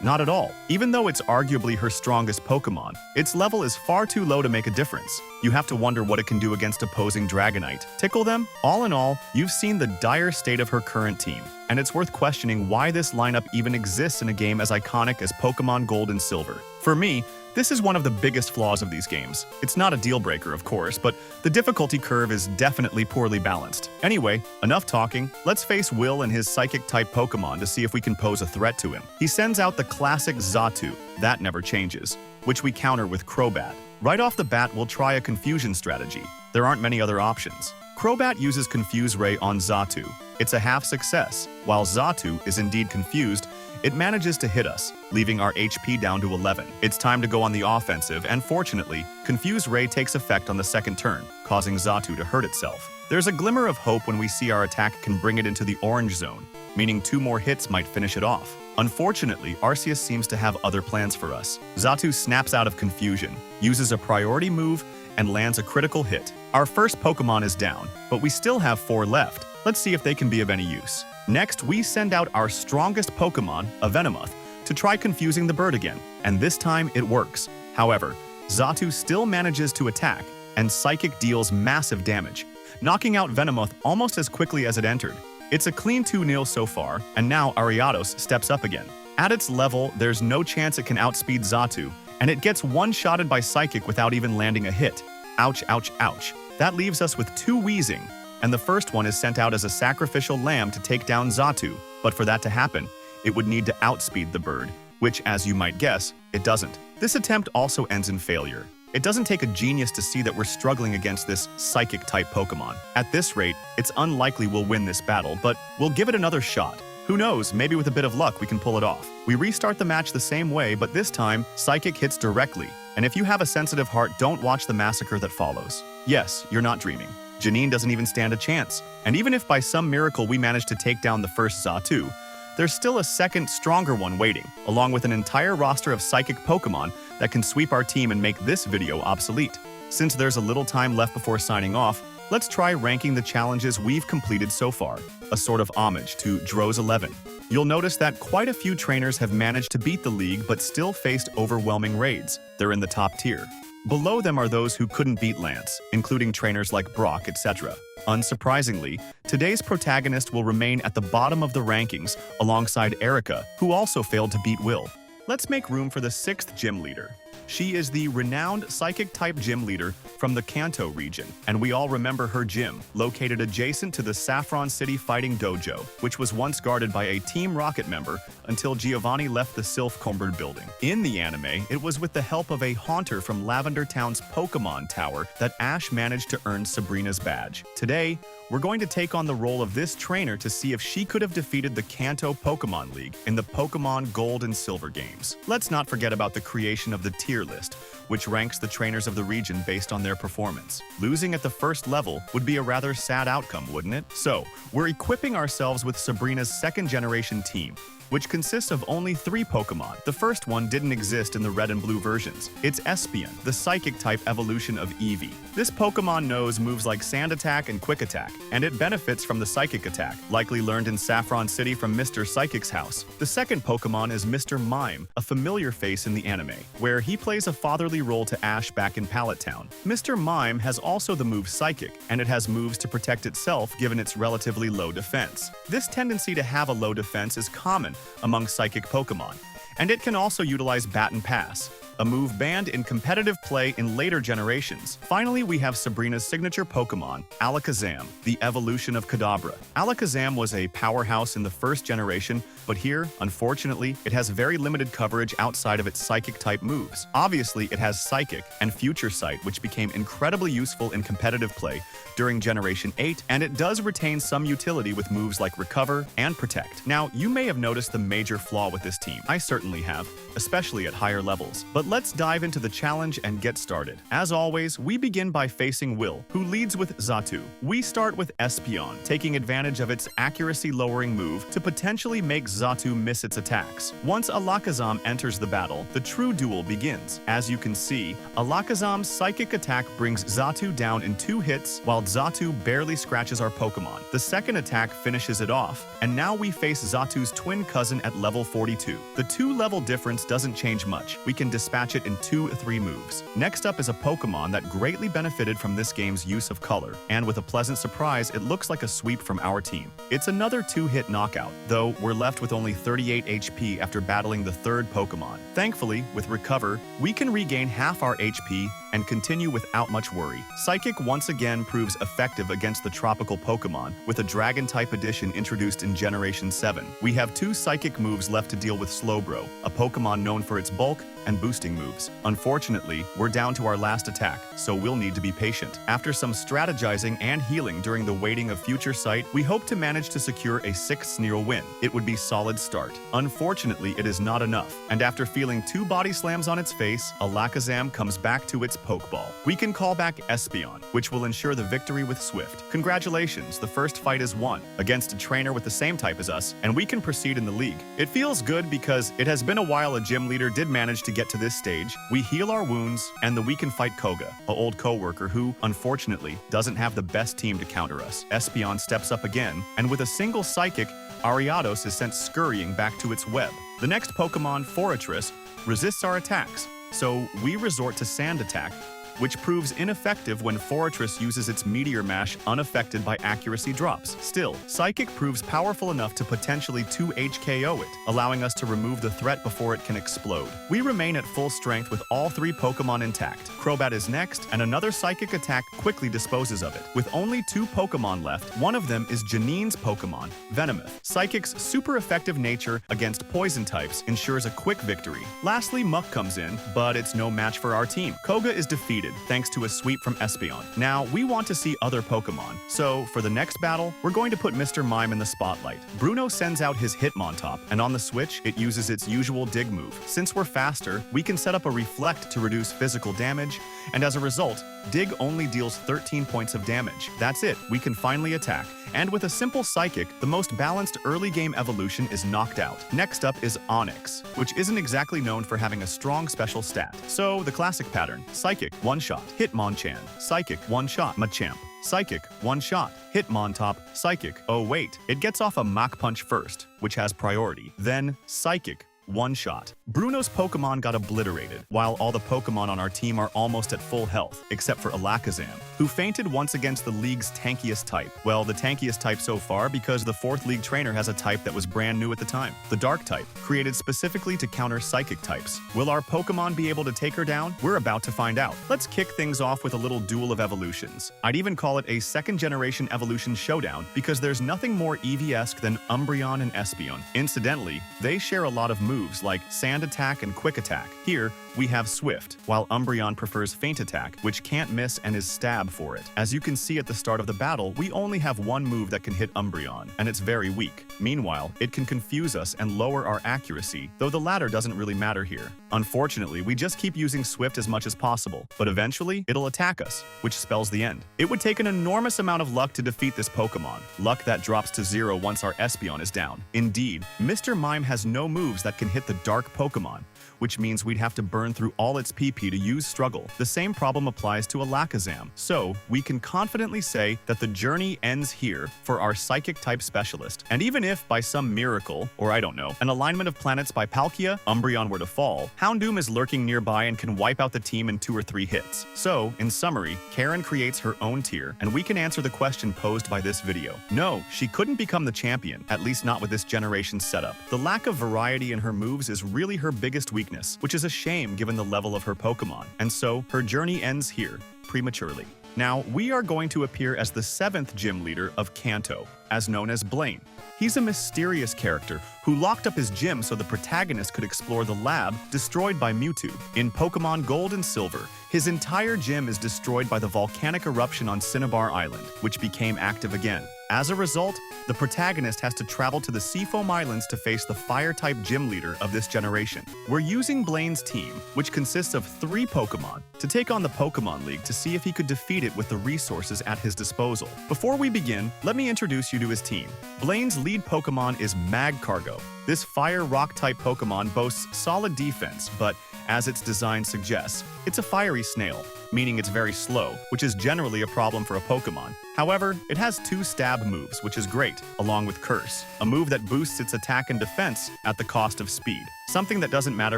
not at all. Even though it's arguably her strongest Pokemon, its level is far too low to make a difference. You have to wonder what it can do against opposing Dragonite. Tickle them? All in all, you've seen the dire state of her current team, and it's worth questioning why this lineup even exists in a game as iconic as Pokemon Gold and Silver. For me, this is one of the biggest flaws of these games. It's not a deal breaker, of course, but the difficulty curve is definitely poorly balanced. Anyway, enough talking. Let's face Will and his psychic-type Pokemon to see if we can pose a threat to him. He sends out the classic Xatu, that never changes, which we counter with Crobat. Right off the bat, we'll try a confusion strategy. There aren't many other options. Crobat uses Confuse Ray on Xatu. It's a half success. While Xatu is indeed confused, it manages to hit us, leaving our HP down to 11. It's time to go on the offensive, and fortunately, Confuse Ray takes effect on the second turn, causing Xatu to hurt itself. There's a glimmer of hope when we see our attack can bring it into the orange zone, meaning 2 more hits might finish it off. Unfortunately, Arceus seems to have other plans for us. Xatu snaps out of confusion, uses a priority move, and lands a critical hit. Our first Pokemon is down, but we still have 4 left. Let's see if they can be of any use. Next, we send out our strongest Pokemon, a Venomoth, to try confusing the bird again, and this time it works. However, Xatu still manages to attack, and Psychic deals massive damage, knocking out Venomoth almost as quickly as it entered. It's a clean 2-0 so far, and now Ariados steps up again. At its level, there's no chance it can outspeed Xatu, and it gets one-shotted by Psychic without even landing a hit. Ouch, ouch, ouch. That leaves us with 2 Wheezing, and the first one is sent out as a sacrificial lamb to take down Xatu. But for that to happen, it would need to outspeed the bird, which, as you might guess, it doesn't. This attempt also ends in failure. It doesn't take a genius to see that we're struggling against this Psychic-type Pokemon. At this rate, it's unlikely we'll win this battle, but we'll give it another shot. Who knows, maybe with a bit of luck we can pull it off. We restart the match the same way, but this time, Psychic hits directly. And if you have a sensitive heart, don't watch the massacre that follows. Yes, you're not dreaming. Janine doesn't even stand a chance. And even if by some miracle we manage to take down the first Xatu, there's still a second, stronger one waiting, along with an entire roster of Psychic Pokemon that can sweep our team and make this video obsolete. Since there's a little time left before signing off, let's try ranking the challenges we've completed so far, a sort of homage to Dro's 11. You'll notice that quite a few trainers have managed to beat the league but still faced overwhelming raids. They're in the top tier. Below them are those who couldn't beat Lance, including trainers like Brock, etc. Unsurprisingly, today's protagonist will remain at the bottom of the rankings alongside Erika, who also failed to beat Will. Let's make room for the 6th gym leader. She is the renowned Psychic-type gym leader from the Kanto region, and we all remember her gym, located adjacent to the Saffron City Fighting Dojo, which was once guarded by a Team Rocket member until Giovanni left the Sylph-Combard building. In the anime, it was with the help of a haunter from Lavender Town's Pokemon Tower that Ash managed to earn Sabrina's badge. Today, we're going to take on the role of this trainer to see if she could have defeated the Kanto Pokemon League in the Pokemon Gold and Silver games. Let's not forget about the creation of the tier list, which ranks the trainers of the region based on their performance. Losing at the first level would be a rather sad outcome, wouldn't it? So, we're equipping ourselves with Sabrina's 2nd generation team, which consists of only 3 Pokemon. The first one didn't exist in the red and blue versions. It's Espeon, the Psychic-type evolution of Eevee. This Pokemon knows moves like Sand Attack and Quick Attack, and it benefits from the Psychic Attack, likely learned in Saffron City from Mr. Psychic's house. The second Pokemon is Mr. Mime, a familiar face in the anime, where he plays a fatherly role to Ash back in Pallet Town. Mr. Mime has also the move Psychic, and it has moves to protect itself given its relatively low defense. This tendency to have a low defense is common among Psychic Pokemon, and it can also utilize Bat and Pass, a move banned in competitive play in later generations. Finally, we have Sabrina's signature Pokemon, Alakazam, the evolution of Kadabra. Alakazam was a powerhouse in the first generation, but here, unfortunately, it has very limited coverage outside of its Psychic-type moves. Obviously, it has Psychic and Future Sight, which became incredibly useful in competitive play during Generation 8, and it does retain some utility with moves like Recover and Protect. Now, you may have noticed the major flaw with this team. I certainly have, especially at higher levels. But let's dive into the challenge and get started. As always, we begin by facing Will, who leads with Xatu. We start with Espeon, taking advantage of its accuracy-lowering move to potentially make Xatu miss its attacks. Once Alakazam enters the battle, the true duel begins. As you can see, Alakazam's Psychic attack brings Xatu down in 2 hits, while Xatu barely scratches our Pokemon. The second attack finishes it off, and now we face Xatu's twin cousin at level 42. The 2-level difference defense doesn't change much. We can dispatch it in 2-3 moves. Next up is a Pokemon that greatly benefited from this game's use of color, and with a pleasant surprise, it looks like a sweep from our team. It's another 2-hit knockout, though we're left with only 38 HP after battling the third Pokemon. Thankfully, with Recover, we can regain half our HP and continue without much worry. Psychic once again proves effective against the tropical Pokemon, with a Dragon-type addition introduced in Generation 7. We have 2 Psychic moves left to deal with Slowbro, a Pokemon known for its bulk and boosting moves. Unfortunately, we're down to our last attack, so we'll need to be patient. After some strategizing and healing during the waiting of Future Sight, we hope to manage to secure a 6 Sneasel win. It would be solid start. Unfortunately, it is not enough, and after feeling 2 body slams on its face, Alakazam comes back to its Pokeball. We can call back Espeon, which will ensure the victory with Swift. Congratulations, the first fight is won, against a trainer with the same type as us, and we can proceed in the league. It feels good because it has been a while a gym leader did manage to get to this stage. We heal our wounds, and we can fight Koga, an old co-worker who, unfortunately, doesn't have the best team to counter us. Espeon steps up again, and with a single Psychic, Ariados is sent scurrying back to its web. The next Pokemon, Forretress, resists our attacks, so we resort to Sand Attack, which proves ineffective when Forretress uses its Meteor Mash unaffected by accuracy drops. Still, Psychic proves powerful enough to potentially 2-HKO it, allowing us to remove the threat before it can explode. We remain at full strength with all 3 Pokemon intact. Crobat is next, and another Psychic attack quickly disposes of it. With only 2 Pokemon left, one of them is Janine's Pokemon, Venomoth. Psychic's super effective nature against poison types ensures a quick victory. Lastly, Muck comes in, but it's no match for our team. Koga is defeated, thanks to a sweep from Espeon. Now, we want to see other Pokemon, so for the next battle, we're going to put Mr. Mime in the spotlight. Bruno sends out his Hitmontop, and on the switch, it uses its usual dig move. Since we're faster, we can set up a Reflect to reduce physical damage, and as a result, Dig only deals 13 points of damage. That's it, we can finally attack. And with a simple Psychic, the most balanced early game evolution is knocked out. Next up is Onix, which isn't exactly known for having a strong special stat. So, the classic pattern: Psychic, one-shot, Hitmonchan, Psychic, one-shot, Machamp, Psychic, one-shot, Hitmontop, Psychic. Oh wait, it gets off a Mach Punch first, which has priority. Then, Psychic, one-shot. Bruno's Pokemon got obliterated, while all the Pokemon on our team are almost at full health, except for Alakazam, who fainted once against the league's tankiest type. Well, the tankiest type so far because the 4th league trainer has a type that was brand new at the time, the Dark type, created specifically to counter Psychic types. Will our Pokemon be able to take her down? We're about to find out. Let's kick things off with a little duel of evolutions. I'd even call it a 2nd generation evolution showdown because there's nothing more Eevee-esque than Umbreon and Espeon. Incidentally, they share a lot of moves like Sand Attack and Quick Attack. Here, we have Swift, while Umbreon prefers Feint Attack, which can't miss and is Stab for it. As you can see at the start of the battle, we only have one move that can hit Umbreon, and it's very weak. Meanwhile, it can confuse us and lower our accuracy, though the latter doesn't really matter here. Unfortunately, we just keep using Swift as much as possible, but eventually, it'll attack us, which spells the end. It would take an enormous amount of luck to defeat this Pokemon, luck that drops to 0 once our Espeon is down. Indeed, Mr. Mime has no moves that can hit the Dark Pokemon, which means we'd have to burn through all its PP to use Struggle. The same problem applies to Alakazam. So, we can confidently say that the journey ends here for our Psychic-type specialist. And even if, by some miracle, or I don't know, an alignment of planets by Palkia, Umbreon were to fall, Houndoom is lurking nearby and can wipe out the team in 2 or 3 hits. So, in summary, Karen creates her own tier, and we can answer the question posed by this video. No, she couldn't become the champion, at least not with this generation's setup. The lack of variety in her moves is really her biggest weakness, which is a shame given the level of her Pokemon, and so her journey ends here, prematurely. Now, we are going to appear as the 7th gym leader of Kanto, as known as Blaine. He's a mysterious character who locked up his gym so the protagonist could explore the lab destroyed by Mewtwo. In Pokemon Gold and Silver, his entire gym is destroyed by the volcanic eruption on Cinnabar Island, which became active again. As a result, the protagonist has to travel to the Seafoam Islands to face the Fire-type gym leader of this generation. We're using Blaine's team, which consists of 3 Pokemon, to take on the Pokemon League to see if he could defeat it with the resources at his disposal. Before we begin, let me introduce you to his team. Blaine's lead Pokemon is Magcargo. This Fire-Rock-type Pokemon boasts solid defense, but as its design suggests, it's a fiery snail, meaning it's very slow, which is generally a problem for a Pokemon. However, it has 2 stab moves, which is great, along with Curse, a move that boosts its attack and defense at the cost of speed, something that doesn't matter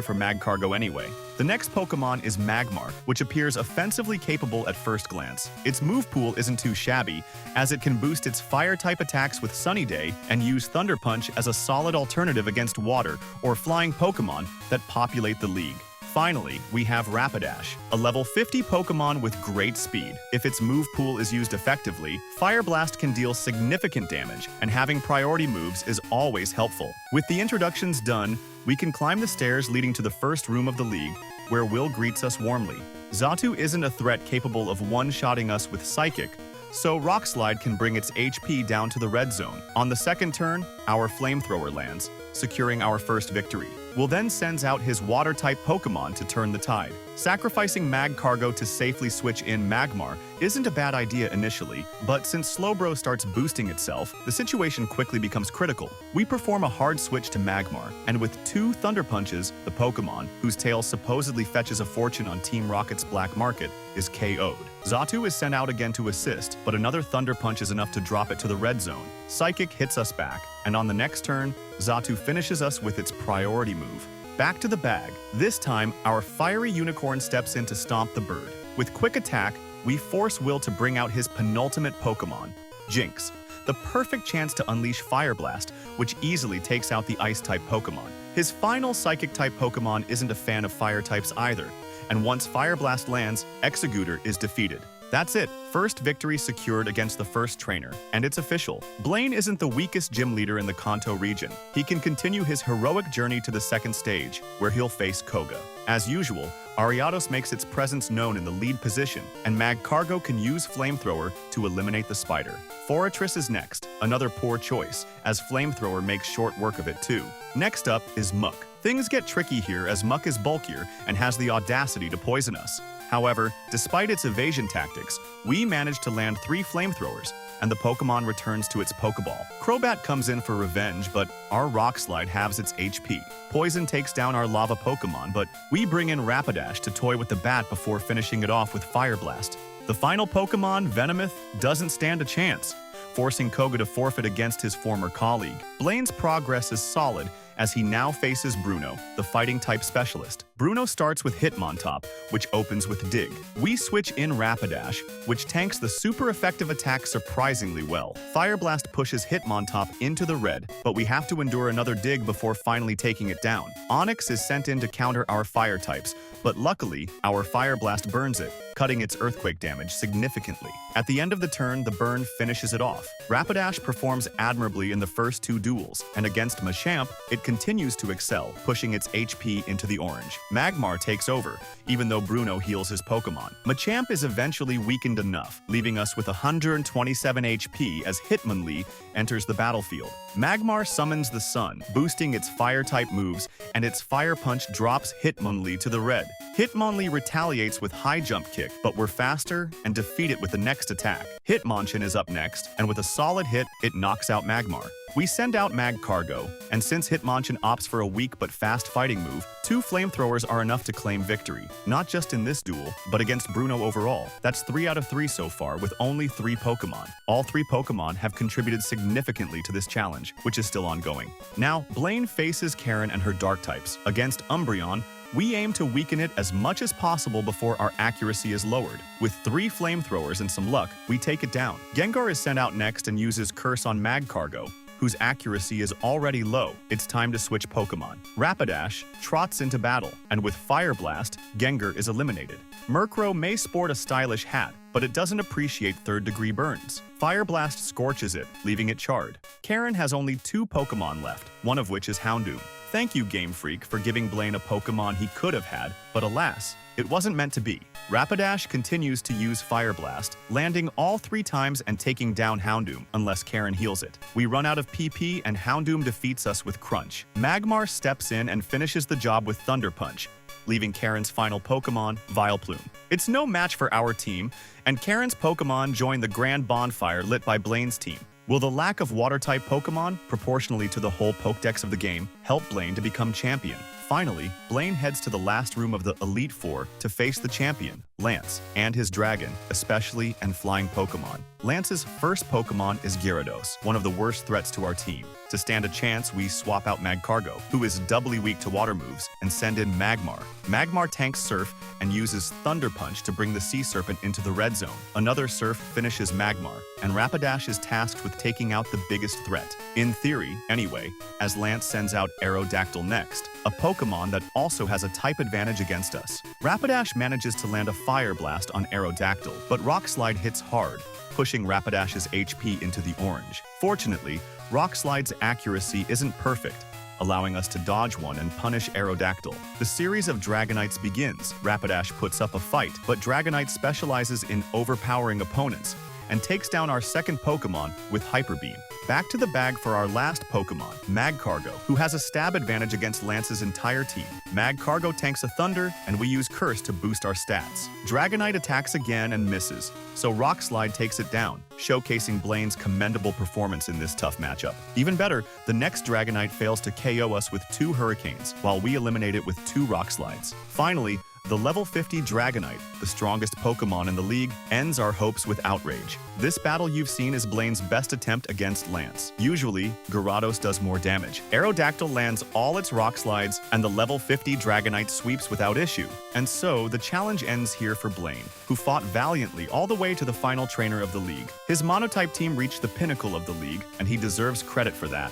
for Magcargo anyway. The next Pokemon is Magmar, which appears offensively capable at first glance. Its move pool isn't too shabby, as it can boost its fire-type attacks with Sunny Day and use Thunder Punch as a solid alternative against water or flying Pokemon that populate the league. Finally, we have Rapidash, a level 50 Pokemon with great speed. If its move pool is used effectively, Fire Blast can deal significant damage, and having priority moves is always helpful. With the introductions done, we can climb the stairs leading to the first room of the league, where Will greets us warmly. Xatu isn't a threat capable of one-shotting us with Psychic, so Rock Slide can bring its HP down to the red zone. On the second turn, our Flamethrower lands, securing our first victory. Will then sends out his Water-type Pokemon to turn the tide. Sacrificing Magcargo to safely switch in Magmar isn't a bad idea initially, but since Slowbro starts boosting itself, the situation quickly becomes critical. We perform a hard switch to Magmar, and with 2 Thunder Punches, the Pokemon, whose tail supposedly fetches a fortune on Team Rocket's black market, is KO'd. Xatu is sent out again to assist, but another Thunder Punch is enough to drop it to the red zone. Psychic hits us back, and on the next turn, Xatu finishes us with its priority move. Back to the bag. This time, our fiery unicorn steps in to stomp the bird. With quick attack, we force Will to bring out his penultimate Pokemon, Jinx, the perfect chance to unleash Fire Blast, which easily takes out the Ice-type Pokemon. His final Psychic-type Pokemon isn't a fan of Fire types either, and once Fire Blast lands, Executor is defeated. That's it. First victory secured against the first trainer, and it's official. Blaine isn't the weakest gym leader in the Kanto region. He can continue his heroic journey to the second stage, where he'll face Koga. As usual, Ariados makes its presence known in the lead position, and Magcargo can use Flamethrower to eliminate the spider. Forretress is next, another poor choice, as Flamethrower makes short work of it too. Next up is Muck. Things get tricky here as Muck is bulkier and has the audacity to poison us. However, despite its evasion tactics, we manage to land 3 Flamethrowers, and the Pokemon returns to its Pokeball. Crobat comes in for revenge, but our Rock Slide halves its HP. Poison takes down our Lava Pokemon, but we bring in Rapidash to toy with the bat before finishing it off with Fire Blast. The final Pokemon, Venomith, doesn't stand a chance, forcing Koga to forfeit against his former colleague. Blaine's progress is solid, as he now faces Bruno, the fighting-type specialist. Bruno starts with Hitmontop, which opens with Dig. We switch in Rapidash, which tanks the super effective attack surprisingly well. Fire Blast pushes Hitmontop into the red, but we have to endure another Dig before finally taking it down. Onix is sent in to counter our fire types, but luckily, our Fire Blast burns it, cutting its earthquake damage significantly. At the end of the turn, the burn finishes it off. Rapidash performs admirably in the first 2 duels, and against Machamp, it continues to excel, pushing its HP into the orange. Magmar takes over, even though Bruno heals his Pokemon. Machamp is eventually weakened enough, leaving us with 127 HP as Hitmonlee enters the battlefield. Magmar summons the sun, boosting its fire-type moves, and its Fire Punch drops Hitmonlee to the red. Hitmonlee retaliates with High Jump Kick, but we're faster and defeat it with the next attack. Hitmonchan is up next, and with a solid hit, it knocks out Magmar. We send out Magcargo, and since Hitmonchan opts for a weak but fast fighting move, 2 Flamethrowers are enough to claim victory, not just in this duel, but against Bruno overall. That's 3 out of 3 so far, with only 3 Pokemon. All 3 Pokemon have contributed significantly to this challenge, which is still ongoing. Now, Blaine faces Karen and her Dark types. Against Umbreon, we aim to weaken it as much as possible before our accuracy is lowered. With 3 Flamethrowers and some luck, we take it down. Gengar is sent out next and uses Curse on Magcargo, whose accuracy is already low. It's time to switch Pokemon. Rapidash trots into battle, and with Fire Blast, Gengar is eliminated. Murkrow may sport a stylish hat, but it doesn't appreciate third-degree burns. Fire Blast scorches it, leaving it charred. Karen has only 2 Pokemon left, one of which is Houndoom. Thank you, Game Freak, for giving Blaine a Pokemon he could have had, but alas, it wasn't meant to be. Rapidash continues to use Fire Blast, landing all 3 times and taking down Houndoom, unless Karen heals it. We run out of PP and Houndoom defeats us with Crunch. Magmar steps in and finishes the job with Thunder Punch, leaving Karen's final Pokemon, Vileplume. It's no match for our team, and Karen's Pokemon join the grand bonfire lit by Blaine's team. Will the lack of Water-type Pokemon, proportionally to the whole Pokédex of the game, help Blaine to become champion? Finally, Blaine heads to the last room of the Elite Four to face the champion, Lance, and his dragon, especially and flying Pokemon. Lance's first Pokemon is Gyarados, one of the worst threats to our team. To stand a chance, we swap out Magcargo, who is doubly weak to water moves, and send in Magmar. Magmar tanks Surf and uses Thunder Punch to bring the Sea Serpent into the red zone. Another Surf finishes Magmar, and Rapidash is tasked with taking out the biggest threat. In theory, anyway, as Lance sends out Aerodactyl next, a Pokemon that also has a type advantage against us. Rapidash manages to land a Fire Blast on Aerodactyl, but Rock Slide hits hard, pushing Rapidash's HP into the orange. Fortunately, Rock Slide's accuracy isn't perfect, allowing us to dodge one and punish Aerodactyl. The series of Dragonites begins. Rapidash puts up a fight, but Dragonite specializes in overpowering opponents and takes down our second Pokemon with Hyper Beam. Back to the bag for our last Pokemon, Magcargo, who has a stab advantage against Lance's entire team. Magcargo tanks a Thunder, and we use Curse to boost our stats. Dragonite attacks again and misses, so Rock Slide takes it down, showcasing Blaine's commendable performance in this tough matchup. Even better, the next Dragonite fails to KO us with 2 Hurricanes, while we eliminate it with 2 Rock Slides. Finally, the level 50 Dragonite, the strongest Pokemon in the league, ends our hopes with Outrage. This battle you've seen is Blaine's best attempt against Lance. Usually, Gyarados does more damage. Aerodactyl lands all its Rock Slides, and the level 50 Dragonite sweeps without issue. And so, the challenge ends here for Blaine, who fought valiantly all the way to the final trainer of the league. His Monotype team reached the pinnacle of the league, and he deserves credit for that.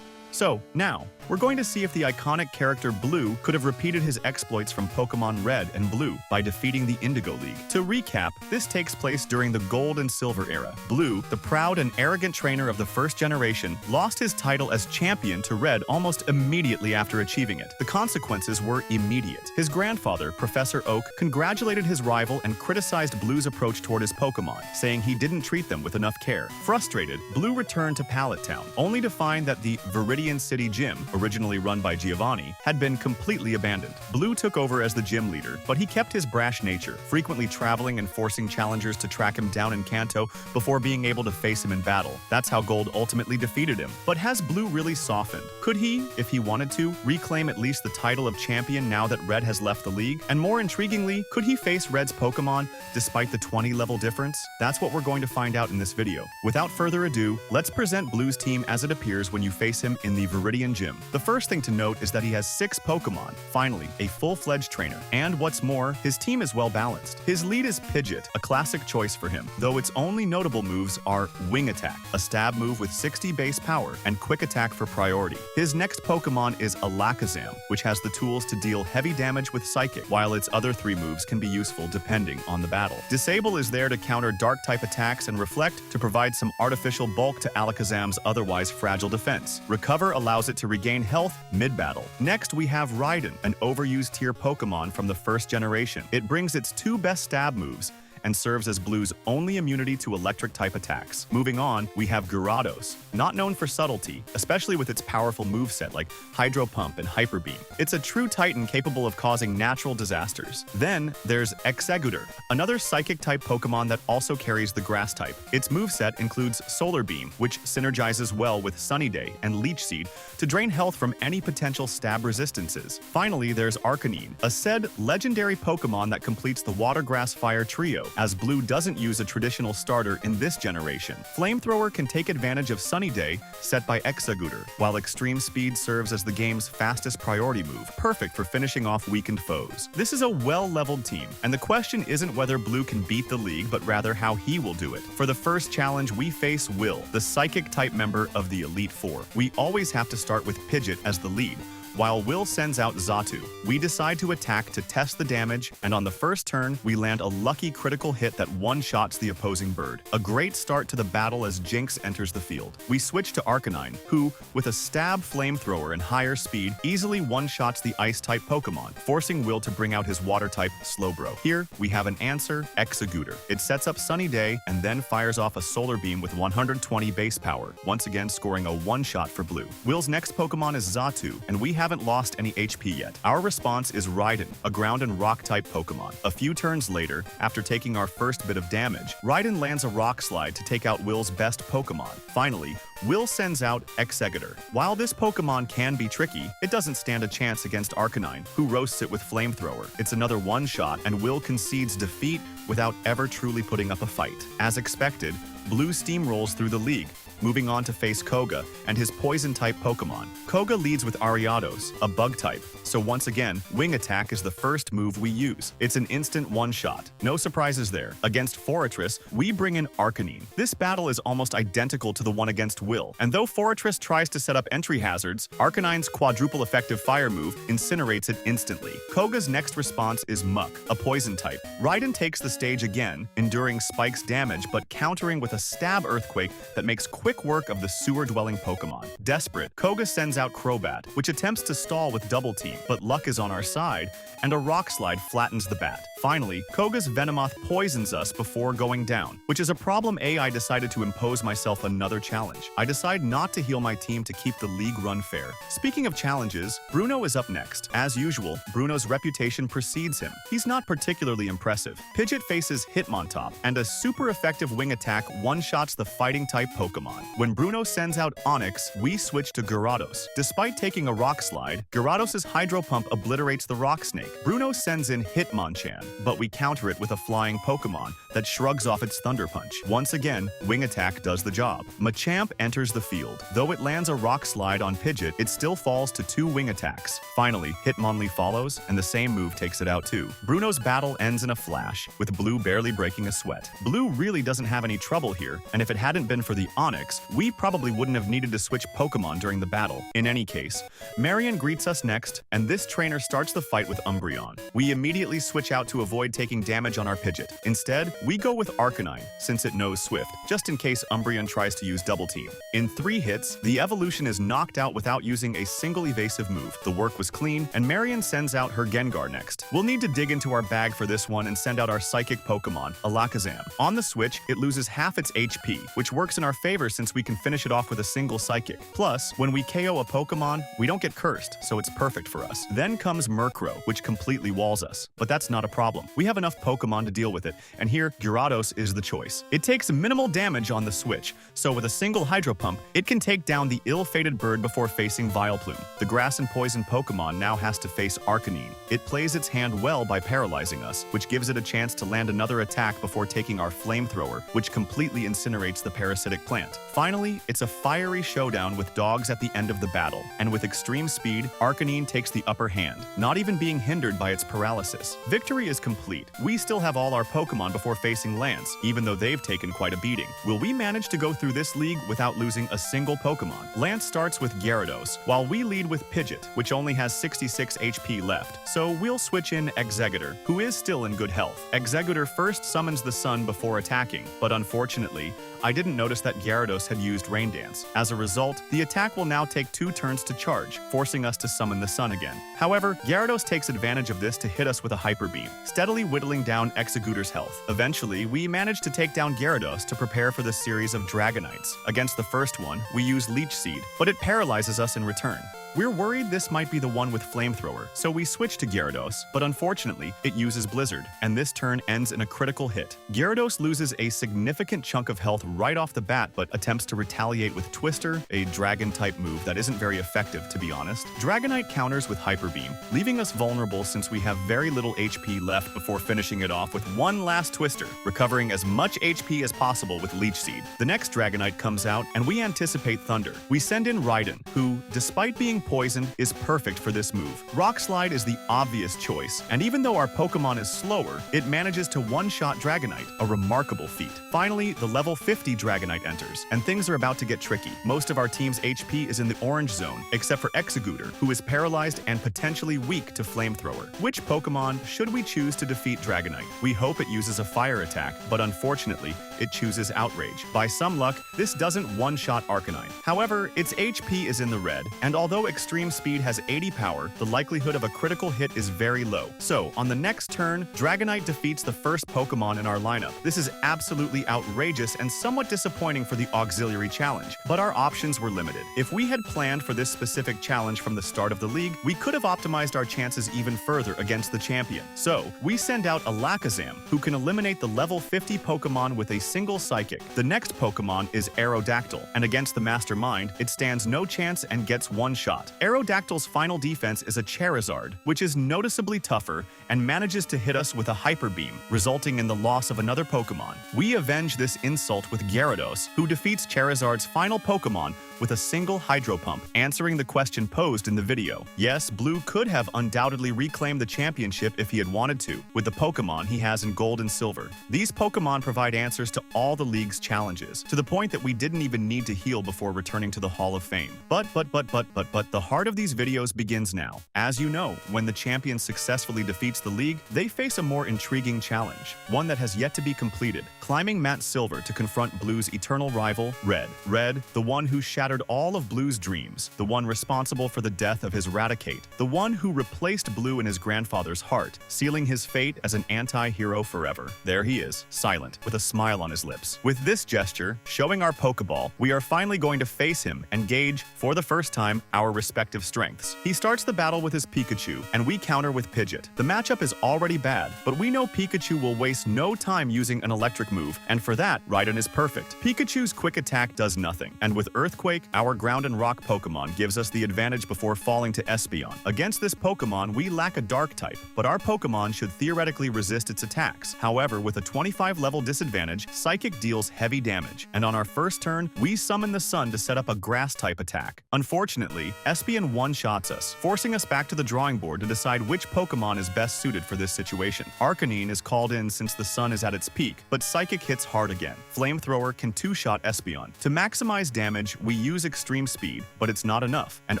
So, now, we're going to see if the iconic character Blue could have repeated his exploits from Pokemon Red and Blue by defeating the Indigo League. To recap, this takes place during the Gold and Silver era. Blue, the proud and arrogant trainer of the first generation, lost his title as champion to Red almost immediately after achieving it. The consequences were immediate. His grandfather, Professor Oak, congratulated his rival and criticized Blue's approach toward his Pokemon, saying he didn't treat them with enough care. Frustrated, Blue returned to Pallet Town, only to find that the Viridian City Gym, originally run by Giovanni, had been completely abandoned. Blue took over as the gym leader, but he kept his brash nature, frequently traveling and forcing challengers to track him down in Kanto before being able to face him in battle. That's how Gold ultimately defeated him. But has Blue really softened? Could he, if he wanted to, reclaim at least the title of champion now that Red has left the league? And more intriguingly, could he face Red's Pokemon despite the 20-level difference? That's what we're going to find out in this video. Without further ado, let's present Blue's team as it appears when you face him in the Viridian Gym. The first thing to note is that he has 6 Pokemon, finally, a full-fledged trainer. And what's more, his team is well-balanced. His lead is Pidgeot, a classic choice for him, though its only notable moves are Wing Attack, a stab move with 60 base power, and Quick Attack for priority. His next Pokemon is Alakazam, which has the tools to deal heavy damage with Psychic, while its other 3 moves can be useful depending on the battle. Disable is there to counter Dark-type attacks, and Reflect to provide some artificial bulk to Alakazam's otherwise fragile defense. Recover allows it to regain health mid-battle. Next, we have Raiden, an overused tier Pokemon from the first generation. It brings its 2 best stab moves and serves as Blue's only immunity to electric-type attacks. Moving on, we have Gyarados, not known for subtlety, especially with its powerful moveset like Hydro Pump and Hyper Beam. It's a true Titan capable of causing natural disasters. Then, there's Exeggutor, another Psychic-type Pokemon that also carries the Grass-type. Its moveset includes Solar Beam, which synergizes well with Sunny Day and Leech Seed to drain health from any potential stab resistances. Finally, there's Arcanine, a said legendary Pokemon that completes the Water Grass Fire trio, as Blue doesn't use a traditional starter in this generation. Flamethrower can take advantage of Sunny Day, set by Exeggutor, while Extreme Speed serves as the game's fastest priority move, perfect for finishing off weakened foes. This is a well-leveled team, and the question isn't whether Blue can beat the league, but rather how he will do it. For the first challenge, we face Will, the Psychic-type member of the Elite Four. We always have to start with Pidgeot as the lead. While Will sends out Xatu, we decide to attack to test the damage, and on the first turn, we land a lucky critical hit that one-shots the opposing bird. A great start to the battle as Jinx enters the field. We switch to Arcanine, who, with a stab flamethrower and higher speed, easily one-shots the Ice-type Pokemon, forcing Will to bring out his Water-type Slowbro. Here, we have an answer, Exeggutor. It sets up Sunny Day and then fires off a Solar Beam with 120 base power, once again scoring a one-shot for Blue. Will's next Pokemon is Xatu, and we haven't lost any HP yet. Our response is Raiden, a ground and rock type Pokemon. A few turns later, after taking our first bit of damage, Raiden lands a Rock Slide to take out Will's best Pokemon. Finally, Will sends out Exeggutor. While this Pokemon can be tricky, it doesn't stand a chance against Arcanine, who roasts it with Flamethrower. It's another one-shot, and Will concedes defeat without ever truly putting up a fight. As expected, Blue steamrolls through the league, moving on to face Koga and his Poison-type Pokemon. Koga leads with Ariados, a Bug-type, so once again, Wing Attack is the first move we use. It's an instant one-shot. No surprises there. Against Forretress, we bring in Arcanine. This battle is almost identical to the one against Will, and though Forretress tries to set up entry hazards, Arcanine's quadruple effective fire move incinerates it instantly. Koga's next response is Muck, a Poison-type. Raiden takes the stage again, enduring Spike's damage but countering with a Stab Earthquake that makes quick work of the sewer-dwelling Pokemon. Desperate, Koga sends out Crobat, which attempts to stall with Double Team, but luck is on our side, and a Rock Slide flattens the bat. Finally, Koga's Venomoth poisons us before going down, which is a problem I decided to impose myself another challenge. I decide not to heal my team to keep the league run fair. Speaking of challenges, Bruno is up next. As usual, Bruno's reputation precedes him. He's not particularly impressive. Pidgeot faces Hitmontop, and a super effective Wing Attack one-shots the fighting-type Pokemon. When Bruno sends out Onix, we switch to Gyarados. Despite taking a Rock Slide, Gyarados' Hydro Pump obliterates the Rock Snake. Bruno sends in Hitmonchan, but we counter it with a flying Pokemon that shrugs off its Thunder Punch. Once again, Wing Attack does the job. Machamp enters the field. Though it lands a Rock Slide on Pidgeot, it still falls to 2 Wing Attacks. Finally, Hitmonlee follows, and the same move takes it out too. Bruno's battle ends in a flash, with Blue barely breaking a sweat. Blue really doesn't have any trouble here, and if it hadn't been for the Onix, we probably wouldn't have needed to switch Pokemon during the battle. In any case, Marion greets us next, and this trainer starts the fight with Umbreon. We immediately switch out to avoid taking damage on our Pidgeot. Instead, we go with Arcanine, since it knows Swift, just in case Umbreon tries to use Double Team. In 3 hits, the evolution is knocked out without using a single evasive move. The work was clean, and Marion sends out her Gengar next. We'll need to dig into our bag for this one and send out our Psychic Pokemon, Alakazam. On the switch, it loses half its HP, which works in our favor since we can finish it off with a single Psychic. Plus, when we KO a Pokemon, we don't get cursed, so it's perfect for us. Then comes Murkrow, which completely walls us. But that's not a problem. We have enough Pokemon to deal with it, and here, Gyarados is the choice. It takes minimal damage on the switch, so with a single Hydro Pump, it can take down the ill-fated bird before facing Vileplume. The Grass and Poison Pokemon now has to face Arcanine. It plays its hand well by paralyzing us, which gives it a chance to land another attack before taking our Flamethrower, which completely incinerates the parasitic plant. Finally, it's a fiery showdown with dogs at the end of the battle, and with extreme speed, Arcanine takes the upper hand, not even being hindered by its paralysis. Victory is complete. We still have all our Pokemon before facing Lance, even though they've taken quite a beating. Will we manage to go through this league without losing a single Pokemon? Lance starts with Gyarados, while we lead with Pidgeot, which only has 66 HP left, so we'll switch in Exeggutor, who is still in good health. Exeggutor first summons the sun before attacking, but unfortunately, I didn't notice that Gyarados had used Rain Dance. As a result, the attack will now take 2 turns to charge, forcing us to summon the sun again. However, Gyarados takes advantage of this to hit us with a Hyper Beam, steadily whittling down Exeggutor's health. Eventually, we manage to take down Gyarados to prepare for the series of Dragonites. Against the first one, we use Leech Seed, but it paralyzes us in return. We're worried this might be the one with Flamethrower, so we switch to Gyarados, but unfortunately, it uses Blizzard, and this turn ends in a critical hit. Gyarados loses a significant chunk of health right off the bat, but attempts to retaliate with Twister, a Dragon-type move that isn't very effective, to be honest. Dragonite counters with Hyper Beam, leaving us vulnerable since we have very little HP left before finishing it off with one last Twister, recovering as much HP as possible with Leech Seed. The next Dragonite comes out, and we anticipate Thunder. We send in Raiden, who, despite being poisoned, is perfect for this move. Rock Slide is the obvious choice, and even though our Pokemon is slower, it manages to one-shot Dragonite, a remarkable feat. Finally, the level 50 Dragonite enters, and things are about to get tricky. Most of our team's HP is in the orange zone, except for Exeggutor, who is paralyzed and potentially weak to Flamethrower. Which Pokemon should we choose to defeat Dragonite? We hope it uses a fire attack, but unfortunately, it chooses Outrage. By some luck, this doesn't one-shot Arcanine. However, its HP is in the red, and although Extreme Speed has 80 power, the likelihood of a critical hit is very low. So, on the next turn, Dragonite defeats the first Pokemon in our lineup. This is absolutely outrageous and somewhat disappointing for the auxiliary challenge, but our options were limited. If we had planned for this specific challenge from the start of the league, we could have optimized our chances even further against the champion. So, we send out Alakazam, who can eliminate the level 50 Pokemon with a single Psychic. The next Pokemon is Aerodactyl, and against the Mastermind, it stands no chance and gets one shot. Aerodactyl's final defense is a Charizard, which is noticeably tougher and manages to hit us with a Hyper Beam, resulting in the loss of another Pokemon. We avenge this insult with Gyarados, who defeats Charizard's final Pokemon with a single Hydro Pump, answering the question posed in the video. Yes, Blue could have undoubtedly reclaimed the championship if he had wanted to, with the Pokemon he has in Gold and Silver. These Pokemon provide answers to all the league's challenges, to the point that we didn't even need to heal before returning to the Hall of Fame. But the heart of these videos begins now. As you know, when the champion successfully defeats the league, they face a more intriguing challenge, one that has yet to be completed, climbing Mount Silver to confront Blue's eternal rival, Red. Red, the one who shattered all of Blue's dreams, the one responsible for the death of his Raticate, the one who replaced Blue in his grandfather's heart, sealing his fate as an anti-hero forever. There he is, silent, with a smile on his lips. With this gesture, showing our Pokeball, we are finally going to face him and gauge, for the first time, our respective strengths. He starts the battle with his Pikachu, and we counter with Pidgeot. The matchup is already bad, but we know Pikachu will waste no time using an electric move, and for that, Raiden is perfect. Pikachu's quick attack does nothing, and with Earthquake, our ground and rock Pokemon gives us the advantage before falling to Espeon. Against this Pokemon, we lack a dark type, but our Pokemon should theoretically resist its attacks. However, with a 25 level disadvantage, Psychic deals heavy damage, and on our first turn, we summon the Sun to set up a grass type attack. Unfortunately, Espeon one-shots us, forcing us back to the drawing board to decide which Pokemon is best suited for this situation. Arcanine is called in since the Sun is at its peak, but Psychic hits hard again. Flamethrower can two-shot Espeon. To maximize damage, we use Extreme Speed, but it's not enough, and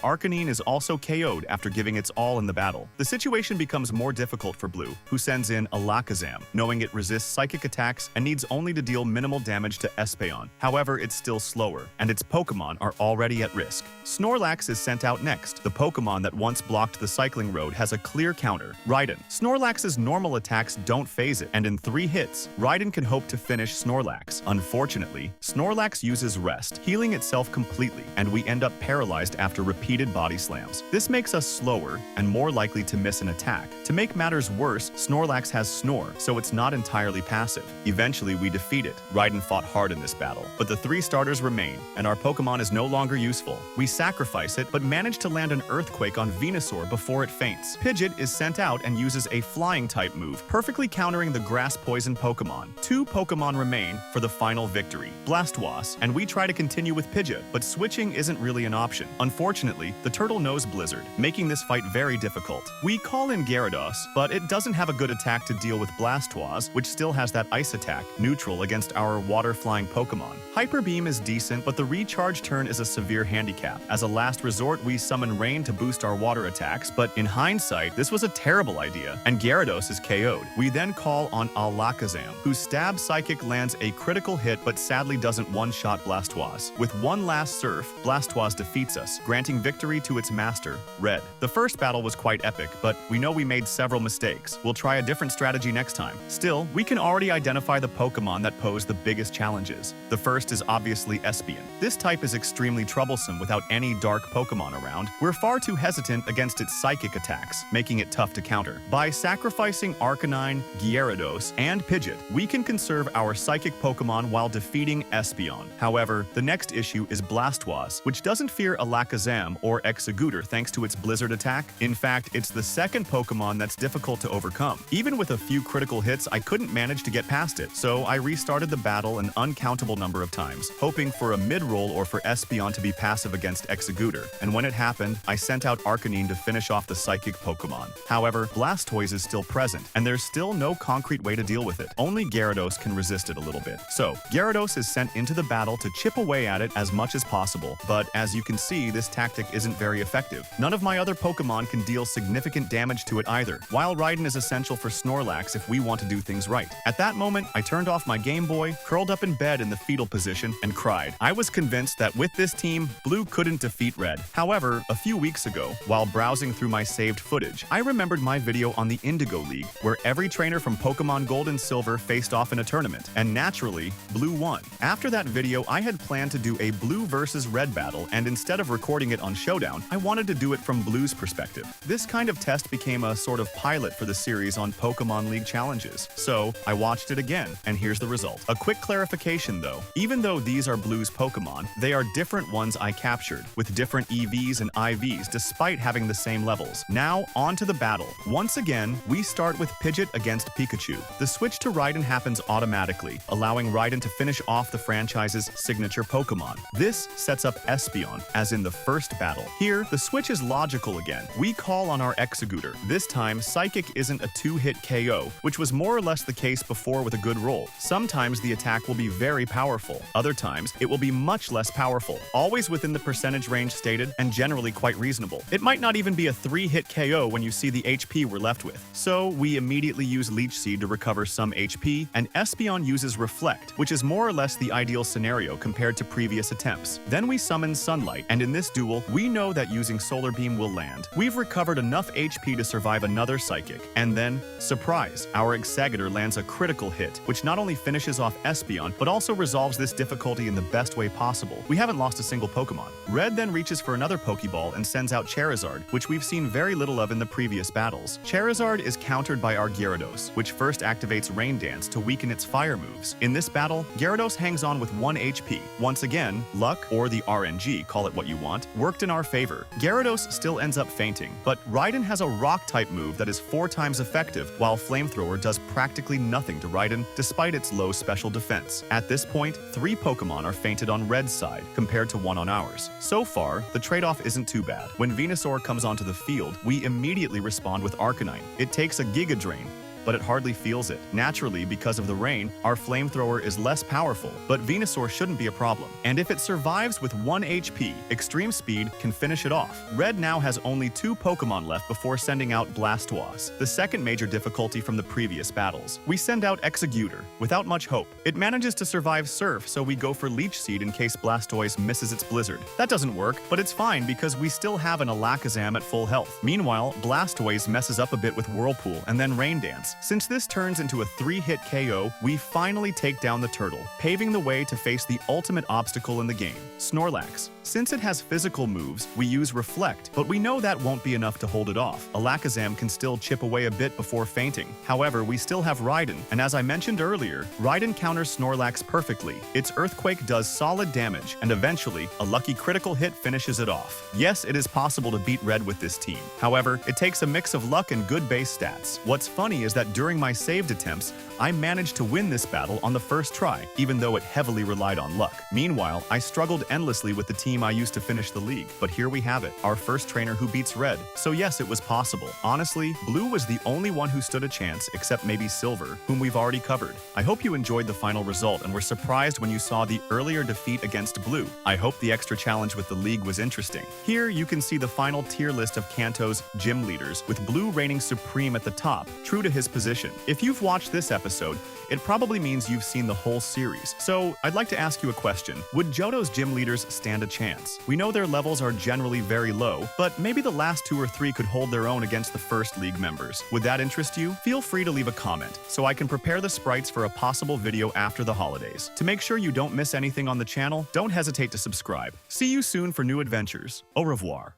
Arcanine is also KO'd after giving its all in the battle. The situation becomes more difficult for Blue, who sends in Alakazam, knowing it resists Psychic attacks and needs only to deal minimal damage to Espeon. However, it's still slower, and its Pokemon are already at risk. Snorlax is sent out next. The Pokemon that once blocked the cycling road has a clear counter, Raiden. Snorlax's normal attacks don't phase it, and in 3 hits, Raiden can hope to finish Snorlax. Unfortunately, Snorlax uses Rest, healing itself completely, and we end up paralyzed after repeated body slams. This makes us slower and more likely to miss an attack. To make matters worse, Snorlax has Snore, so it's not entirely passive. Eventually, we defeat it. Raiden fought hard in this battle, but the 3 starters remain, and our Pokemon is no longer useful. We sacrifice it, but manage to land an Earthquake on Venusaur before it faints. Pidgeot is sent out and uses a Flying-type move, perfectly countering the Grass Poison Pokemon. 2 Pokemon remain for the final victory, Blastoise, and we try to continue with Pidgeot, but switching isn't really an option. Unfortunately, the turtle knows Blizzard, making this fight very difficult. We call in Gyarados, but it doesn't have a good attack to deal with Blastoise, which still has that Ice attack, neutral against our water-flying Pokemon. Hyper Beam is decent, but the recharge turn is a severe handicap. As a last resort, we summon Rain to boost our water attacks, but in hindsight, this was a terrible idea, and Gyarados is KO'd. We then call on Alakazam, whose Stab Psychic lands a critical hit but sadly doesn't one-shot Blastoise. With one last Surf, Blastoise defeats us, granting victory to its master, Red. The first battle was quite epic, but we know we made several mistakes. We'll try a different strategy next time. Still, we can already identify the Pokemon that pose the biggest challenges. The first is obviously Espeon. This type is extremely troublesome without any dark Pokemon around. We're far too hesitant against its Psychic attacks, making it tough to counter. By sacrificing Arcanine, Gyarados, and Pidgeot, we can conserve our Psychic Pokemon while defeating Espeon. However, the next issue is Blastoise, which doesn't fear Alakazam or Exeggutor thanks to its Blizzard attack. In fact, it's the second Pokemon that's difficult to overcome. Even with a few critical hits, I couldn't manage to get past it, so I restarted the battle an uncountable number of times, hoping for a mid-roll or for Espeon to be passive against Exeggutor. And when it happened, I sent out Arcanine to finish off the Psychic Pokemon. However, Blastoise is still present, and there's still no concrete way to deal with it. Only Gyarados can resist it a little bit. So, Gyarados is sent into the battle to chip away at it as much as possible, but as you can see, this tactic isn't very effective. None of my other Pokemon can deal significant damage to it either, while Raiden is essential for Snorlax if we want to do things right. At that moment, I turned off my Game Boy, curled up in bed in the fetal position, and cried. I was convinced that with this team, Blue couldn't defeat Red. However, a few weeks ago, while browsing through my saved footage, I remembered my video on the Indigo League, where every trainer from Pokemon Gold and Silver faced off in a tournament, and naturally, Blue won. After that video, I had planned to do a Blue vs versus Red battle, and instead of recording it on Showdown, I wanted to do it from Blue's perspective. This kind of test became a sort of pilot for the series on Pokemon League challenges. So, I watched it again, and here's the result. A quick clarification though, even though these are Blue's Pokemon, they are different ones I captured, with different EVs and IVs despite having the same levels. Now, on to the battle. Once again, we start with Pidgeot against Pikachu. The switch to Raiden happens automatically, allowing Raiden to finish off the franchise's signature Pokemon. This sets up Espeon, as in the first battle. Here, the switch is logical again. We call on our Executor. This time, Psychic isn't a 2-hit KO, which was more or less the case before with a good roll. Sometimes the attack will be very powerful. Other times, it will be much less powerful, always within the percentage range stated and generally quite reasonable. It might not even be a 3-hit KO when you see the HP we're left with. So, we immediately use Leech Seed to recover some HP, and Espeon uses Reflect, which is more or less the ideal scenario compared to previous attempts. Then we summon Sunlight, and in this duel, we know that using Solar Beam will land. We've recovered enough HP to survive another Psychic, and then, surprise, our Executor lands a critical hit, which not only finishes off Espeon, but also resolves this difficulty in the best way possible. We haven't lost a single Pokemon. Red then reaches for another Pokeball and sends out Charizard, which we've seen very little of in the previous battles. Charizard is countered by our Gyarados, which first activates Rain Dance to weaken its fire moves. In this battle, Gyarados hangs on with 1 HP. Once again, luck, or the RNG, call it what you want, worked in our favor. Gyarados still ends up fainting, but Raiden has a Rock-type move that is 4 times effective, while Flamethrower does practically nothing to Raiden despite its low special defense. At this point, 3 Pokemon are fainted on Red's side, compared to 1 on ours. So far, the trade-off isn't too bad. When Venusaur comes onto the field, we immediately respond with Arcanine. It takes a Giga Drain, but it hardly feels it. Naturally, because of the rain, our Flamethrower is less powerful, but Venusaur shouldn't be a problem. And if it survives with 1 HP, Extreme Speed can finish it off. Red now has only 2 Pokemon left before sending out Blastoise, the second major difficulty from the previous battles. We send out Executor, without much hope. It manages to survive Surf, so we go for Leech Seed in case Blastoise misses its Blizzard. That doesn't work, but it's fine because we still have an Alakazam at full health. Meanwhile, Blastoise messes up a bit with Whirlpool and then Rain Dance. Since this turns into a 3-hit KO, we finally take down the turtle, paving the way to face the ultimate obstacle in the game, Snorlax. Since it has physical moves, we use Reflect, but we know that won't be enough to hold it off. Alakazam can still chip away a bit before fainting. However, we still have Raiden, and as I mentioned earlier, Raiden counters Snorlax perfectly. Its Earthquake does solid damage, and eventually, a lucky critical hit finishes it off. Yes, it is possible to beat Red with this team. However, it takes a mix of luck and good base stats. What's funny is that during my saved attempts, I managed to win this battle on the first try, even though it heavily relied on luck. Meanwhile, I struggled endlessly with the team I used to finish the league, but here we have it, our first trainer who beats Red. So yes, it was possible. Honestly, Blue was the only one who stood a chance, except maybe Silver, whom we've already covered. I hope you enjoyed the final result and were surprised when you saw the earlier defeat against Blue. I hope the extra challenge with the league was interesting. Here, you can see the final tier list of Kanto's gym leaders, with Blue reigning supreme at the top, true to his position. If you've watched this episode, it probably means you've seen the whole series. So, I'd like to ask you a question. Would Johto's gym leaders stand a chance? We know their levels are generally very low, but maybe the last 2 or 3 could hold their own against the first league members. Would that interest you? Feel free to leave a comment, so I can prepare the sprites for a possible video after the holidays. To make sure you don't miss anything on the channel, don't hesitate to subscribe. See you soon for new adventures. Au revoir.